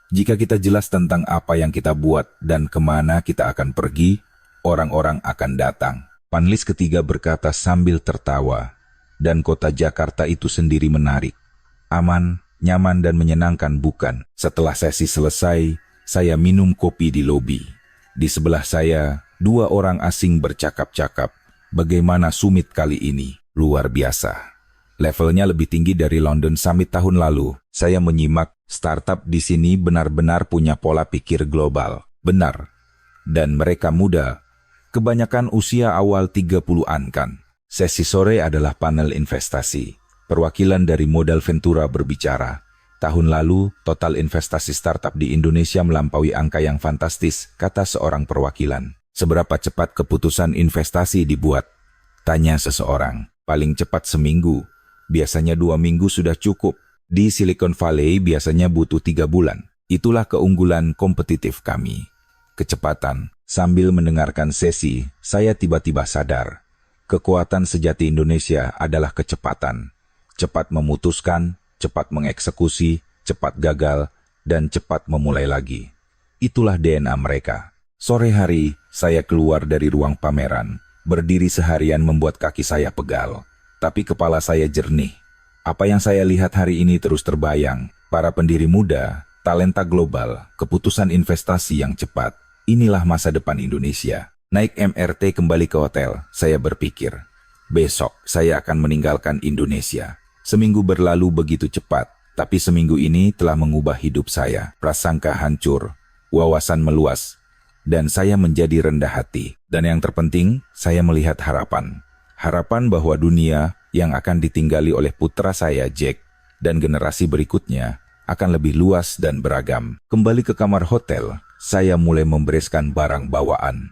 Jika kita jelas tentang apa yang kita buat dan kemana kita akan pergi, orang-orang akan datang. Panelis ketiga berkata sambil tertawa, dan kota Jakarta itu sendiri menarik. Aman, nyaman dan menyenangkan bukan? Setelah sesi selesai, saya minum kopi di lobi. Di sebelah saya, 2 orang asing bercakap-cakap. Bagaimana summit kali ini? Luar biasa. Levelnya lebih tinggi dari London Summit tahun lalu. Saya menyimak, startup di sini benar-benar punya pola pikir global. Benar. Dan mereka muda. Kebanyakan usia awal 30-an kan. Sesi sore adalah panel investasi. Perwakilan dari modal Ventura berbicara. Tahun lalu, total investasi startup di Indonesia melampaui angka yang fantastis, kata seorang perwakilan. Seberapa cepat keputusan investasi dibuat? Tanya seseorang. Paling cepat seminggu. Biasanya 2 minggu sudah cukup. Di Silicon Valley biasanya butuh 3 bulan. Itulah keunggulan kompetitif kami. Kecepatan. Sambil mendengarkan sesi, saya tiba-tiba sadar. Kekuatan sejati Indonesia adalah kecepatan. Cepat memutuskan, cepat mengeksekusi, cepat gagal, dan cepat memulai lagi. Itulah DNA mereka. Sore hari, saya keluar dari ruang pameran. Berdiri seharian membuat kaki saya pegal. Tapi kepala saya jernih. Apa yang saya lihat hari ini terus terbayang. Para pendiri muda, talenta global, keputusan investasi yang cepat. Inilah masa depan Indonesia. Naik MRT kembali ke hotel, saya berpikir. Besok, saya akan meninggalkan Indonesia. Seminggu berlalu begitu cepat, tapi seminggu ini telah mengubah hidup saya. Prasangka hancur, wawasan meluas, dan saya menjadi rendah hati. Dan yang terpenting, saya melihat harapan. Harapan bahwa dunia yang akan ditinggali oleh putra saya, Jack, dan generasi berikutnya akan lebih luas dan beragam. Kembali ke kamar hotel, saya mulai membereskan barang bawaan.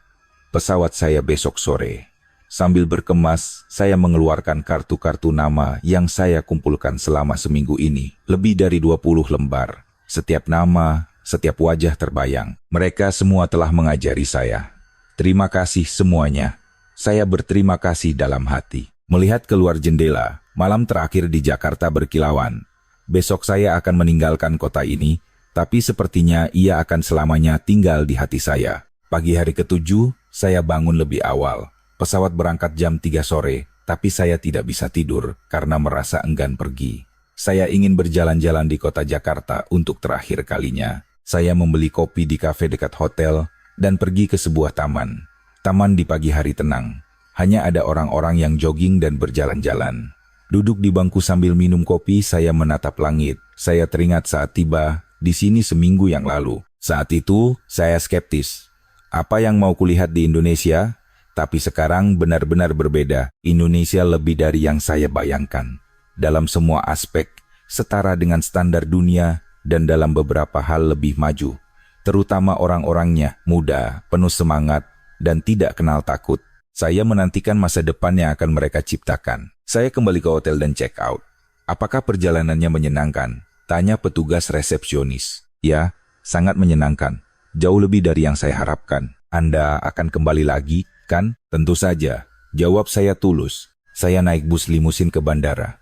Pesawat saya besok sore. Sambil berkemas, saya mengeluarkan kartu-kartu nama yang saya kumpulkan selama seminggu ini. Lebih dari 20 lembar. Setiap nama, setiap wajah terbayang. Mereka semua telah mengajari saya. Terima kasih semuanya. Saya berterima kasih dalam hati. Melihat keluar jendela, malam terakhir di Jakarta berkilauan. Besok saya akan meninggalkan kota ini, tapi sepertinya ia akan selamanya tinggal di hati saya. Pagi hari ke-7, saya bangun lebih awal. Pesawat berangkat jam 3 sore, tapi saya tidak bisa tidur karena merasa enggan pergi. Saya ingin berjalan-jalan di kota Jakarta untuk terakhir kalinya. Saya membeli kopi di kafe dekat hotel dan pergi ke sebuah taman. Taman di pagi hari tenang. Hanya ada orang-orang yang jogging dan berjalan-jalan. Duduk di bangku sambil minum kopi, saya menatap langit. Saya teringat saat tiba di sini seminggu yang lalu. Saat itu, saya skeptis. Apa yang mau kulihat di Indonesia? Tapi sekarang benar-benar berbeda. Indonesia lebih dari yang saya bayangkan. Dalam semua aspek, setara dengan standar dunia dan dalam beberapa hal lebih maju. Terutama orang-orangnya, muda, penuh semangat, dan tidak kenal takut. Saya menantikan masa depan yang akan mereka ciptakan. Saya kembali ke hotel dan check out. Apakah perjalanannya menyenangkan? Tanya petugas resepsionis. Ya, sangat menyenangkan. Jauh lebih dari yang saya harapkan. Anda akan kembali lagi, kan? Tentu saja. Jawab saya tulus. Saya naik bus limusin ke bandara.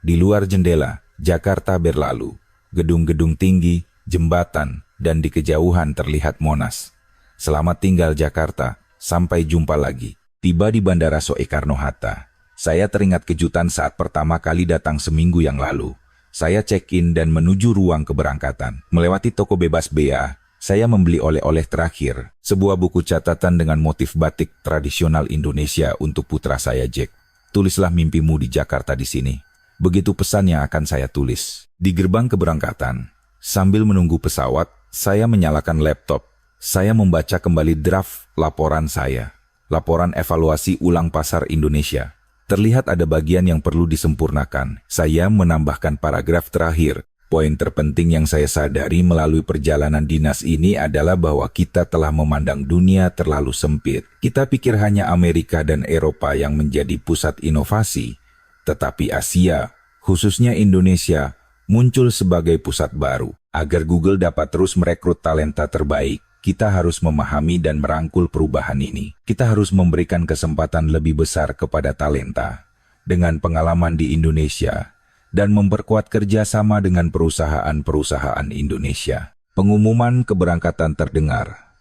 Di luar jendela, Jakarta berlalu. Gedung-gedung tinggi, jembatan, dan di kejauhan terlihat Monas. Selamat tinggal Jakarta. Sampai jumpa lagi. Tiba di Bandara Soekarno-Hatta. Saya teringat kejutan saat pertama kali datang seminggu yang lalu. Saya check-in dan menuju ruang keberangkatan. Melewati toko bebas bea, saya membeli oleh-oleh terakhir. Sebuah buku catatan dengan motif batik tradisional Indonesia untuk putra saya Jack. Tulislah mimpimu di Jakarta di sini. Begitu pesan yang akan saya tulis. Di gerbang keberangkatan, sambil menunggu pesawat, saya menyalakan laptop. Saya membaca kembali draft laporan saya. Laporan evaluasi ulang pasar Indonesia. Terlihat ada bagian yang perlu disempurnakan. Saya menambahkan paragraf terakhir. Poin terpenting yang saya sadari melalui perjalanan dinas ini adalah bahwa kita telah memandang dunia terlalu sempit. Kita pikir hanya Amerika dan Eropa yang menjadi pusat inovasi. Tetapi Asia, khususnya Indonesia, muncul sebagai pusat baru. Agar Google dapat terus merekrut talenta terbaik, kita harus memahami dan merangkul perubahan ini. Kita harus memberikan kesempatan lebih besar kepada talenta dengan pengalaman di Indonesia dan memperkuat kerjasama dengan perusahaan-perusahaan Indonesia. Pengumuman keberangkatan terdengar.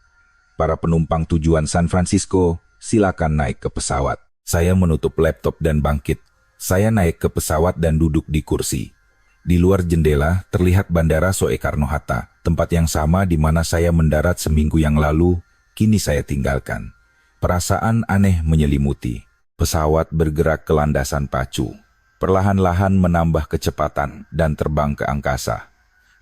Para penumpang tujuan San Francisco, silakan naik ke pesawat. Saya menutup laptop dan bangkit. Saya naik ke pesawat dan duduk di kursi. Di luar jendela terlihat Bandara Soekarno-Hatta, tempat yang sama di mana saya mendarat seminggu yang lalu, kini saya tinggalkan. Perasaan aneh menyelimuti. Pesawat bergerak ke landasan pacu. Perlahan-lahan menambah kecepatan dan terbang ke angkasa.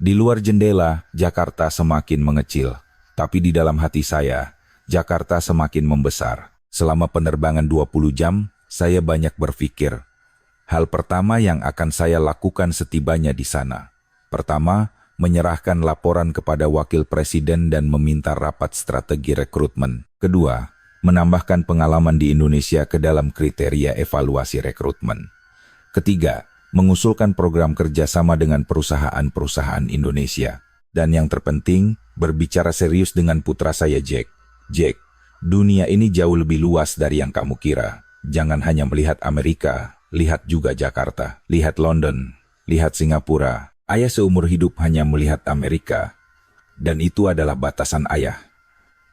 Di luar jendela, Jakarta semakin mengecil. Tapi di dalam hati saya, Jakarta semakin membesar. Selama penerbangan 20 jam, saya banyak berpikir. Hal pertama yang akan saya lakukan setibanya di sana. Pertama, menyerahkan laporan kepada Wakil Presiden dan meminta rapat strategi rekrutmen. Kedua, menambahkan pengalaman di Indonesia ke dalam kriteria evaluasi rekrutmen. Ketiga, mengusulkan program kerjasama dengan perusahaan-perusahaan Indonesia. Dan yang terpenting, berbicara serius dengan putra saya Jack. Jack, dunia ini jauh lebih luas dari yang kamu kira. Jangan hanya melihat Amerika, lihat juga Jakarta, lihat London, lihat Singapura. Ayah seumur hidup hanya melihat Amerika. Dan itu adalah batasan ayah.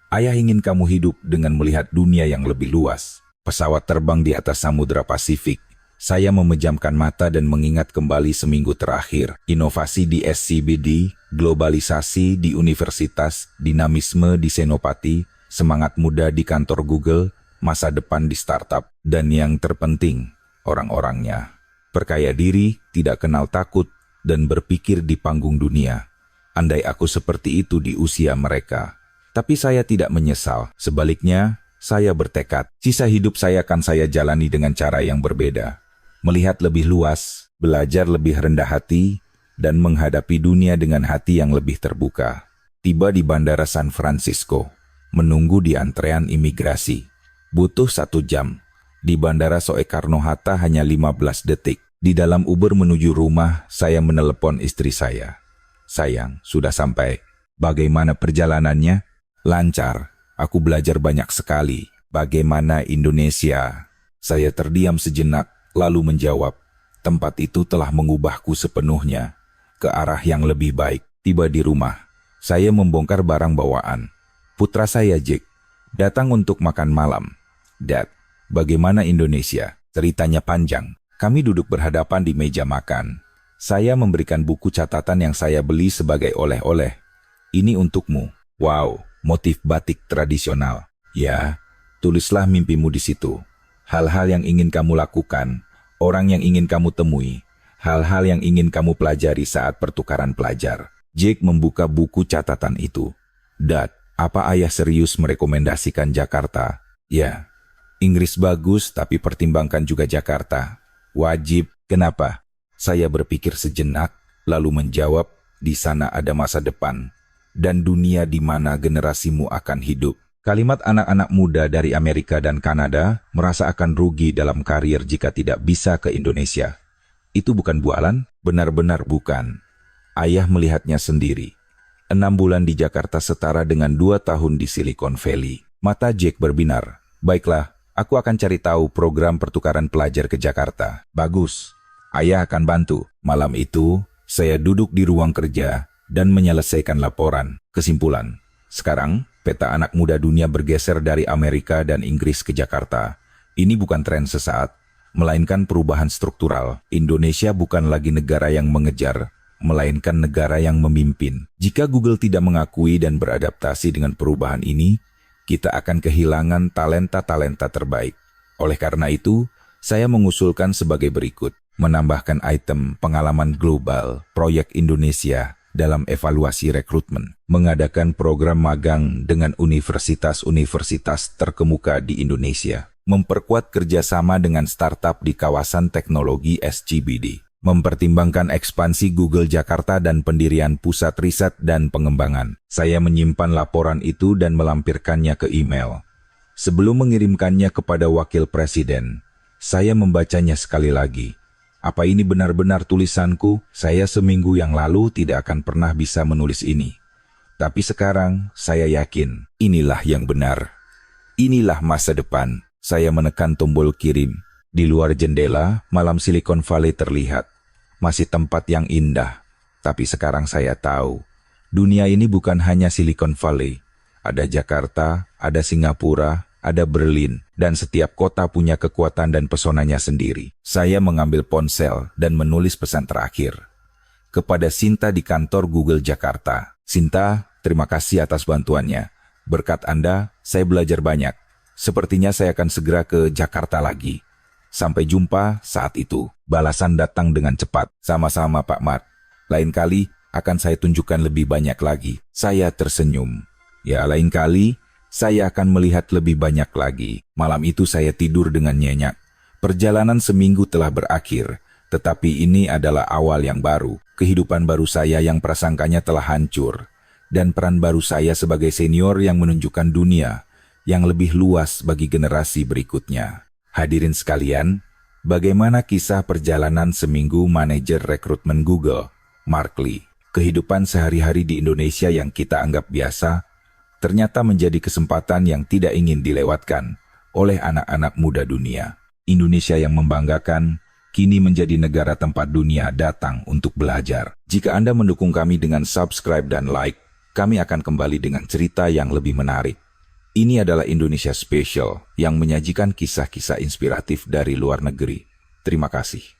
Ayah ingin kamu hidup dengan melihat dunia yang lebih luas. Pesawat terbang di atas Samudra Pasifik. Saya memejamkan mata dan mengingat kembali seminggu terakhir. Inovasi di SCBD, globalisasi di universitas, dinamisme di Senopati, semangat muda di kantor Google, masa depan di startup, dan yang terpenting, orang-orangnya. Perkaya diri, tidak kenal takut, dan berpikir di panggung dunia. Andai aku seperti itu di usia mereka. Tapi saya tidak menyesal. Sebaliknya, saya bertekad. Sisa hidup saya akan saya jalani dengan cara yang berbeda. Melihat lebih luas, belajar lebih rendah hati, dan menghadapi dunia dengan hati yang lebih terbuka. Tiba di Bandara San Francisco, menunggu di antrean imigrasi. Butuh 1 jam. Di Bandara Soekarno-Hatta hanya 15 detik. Di dalam Uber menuju rumah, saya menelepon istri saya. Sayang, sudah sampai. Bagaimana perjalanannya? Lancar. Aku belajar banyak sekali. Bagaimana Indonesia? Saya terdiam sejenak. Lalu menjawab, tempat itu telah mengubahku sepenuhnya, ke arah yang lebih baik. Tiba di rumah, saya membongkar barang bawaan. Putra saya Jack, datang untuk makan malam. Dad, bagaimana Indonesia? Ceritanya panjang. Kami duduk berhadapan di meja makan. Saya memberikan buku catatan yang saya beli sebagai oleh-oleh. Ini untukmu. Wow, motif batik tradisional. Ya, tulislah mimpimu di situ. Hal-hal yang ingin kamu lakukan, orang yang ingin kamu temui, hal-hal yang ingin kamu pelajari saat pertukaran pelajar. Jake membuka buku catatan itu. Dad, apa ayah serius merekomendasikan Jakarta? Ya, Inggris bagus tapi pertimbangkan juga Jakarta. Wajib, kenapa? Saya berpikir sejenak, lalu menjawab, di sana ada masa depan, dan dunia di mana generasimu akan hidup. Kalimat anak-anak muda dari Amerika dan Kanada merasa akan rugi dalam karir jika tidak bisa ke Indonesia. Itu bukan bualan? Benar-benar bukan. Ayah melihatnya sendiri. 6 bulan di Jakarta setara dengan 2 tahun di Silicon Valley. Mata Jack berbinar. Baiklah, aku akan cari tahu program pertukaran pelajar ke Jakarta. Bagus. Ayah akan bantu. Malam itu, saya duduk di ruang kerja dan menyelesaikan laporan. Kesimpulan. Sekarang, peta anak muda dunia bergeser dari Amerika dan Inggris ke Jakarta. Ini bukan tren sesaat, melainkan perubahan struktural. Indonesia bukan lagi negara yang mengejar, melainkan negara yang memimpin. Jika Google tidak mengakui dan beradaptasi dengan perubahan ini, kita akan kehilangan talenta-talenta terbaik. Oleh karena itu, saya mengusulkan sebagai berikut. Menambahkan item pengalaman global, proyek Indonesia, dalam evaluasi rekrutmen, mengadakan program magang dengan universitas-universitas terkemuka di Indonesia, memperkuat kerjasama dengan startup di kawasan teknologi SCBD, mempertimbangkan ekspansi Google Jakarta dan pendirian pusat riset dan pengembangan. Saya menyimpan laporan itu dan melampirkannya ke email. Sebelum mengirimkannya kepada Wakil Presiden, saya membacanya sekali lagi. Apa ini benar-benar tulisanku? Saya seminggu yang lalu tidak akan pernah bisa menulis ini. Tapi sekarang, saya yakin, inilah yang benar. Inilah masa depan. Saya menekan tombol kirim. Di luar jendela, malam Silicon Valley terlihat. Masih tempat yang indah. Tapi sekarang saya tahu, Dunia ini bukan hanya Silicon Valley. Ada Jakarta, ada Singapura, ada Berlin, dan setiap kota punya kekuatan dan pesonanya sendiri. Saya mengambil ponsel dan menulis pesan terakhir. Kepada Sinta di kantor Google Jakarta. Sinta, terima kasih atas bantuannya. Berkat Anda, saya belajar banyak. Sepertinya saya akan segera ke Jakarta lagi. Sampai jumpa saat itu. Balasan datang dengan cepat. Sama-sama Pak Mat. Lain kali akan saya tunjukkan lebih banyak lagi. Saya tersenyum. Ya, lain kali saya akan melihat lebih banyak lagi. Malam itu saya tidur dengan nyenyak. Perjalanan seminggu telah berakhir, tetapi ini adalah awal yang baru. Kehidupan baru saya yang prasangkanya telah hancur. Dan peran baru saya sebagai senior yang menunjukkan dunia yang lebih luas bagi generasi berikutnya. Hadirin sekalian, bagaimana kisah perjalanan seminggu manajer rekrutmen Google, Mark Lee? Kehidupan sehari-hari di Indonesia yang kita anggap biasa, ternyata menjadi kesempatan yang tidak ingin dilewatkan oleh anak-anak muda dunia. Indonesia yang membanggakan, kini menjadi negara tempat dunia datang untuk belajar. Jika Anda mendukung kami dengan subscribe dan like, kami akan kembali dengan cerita yang lebih menarik. Ini adalah Indonesia Special yang menyajikan kisah-kisah inspiratif dari luar negeri. Terima kasih.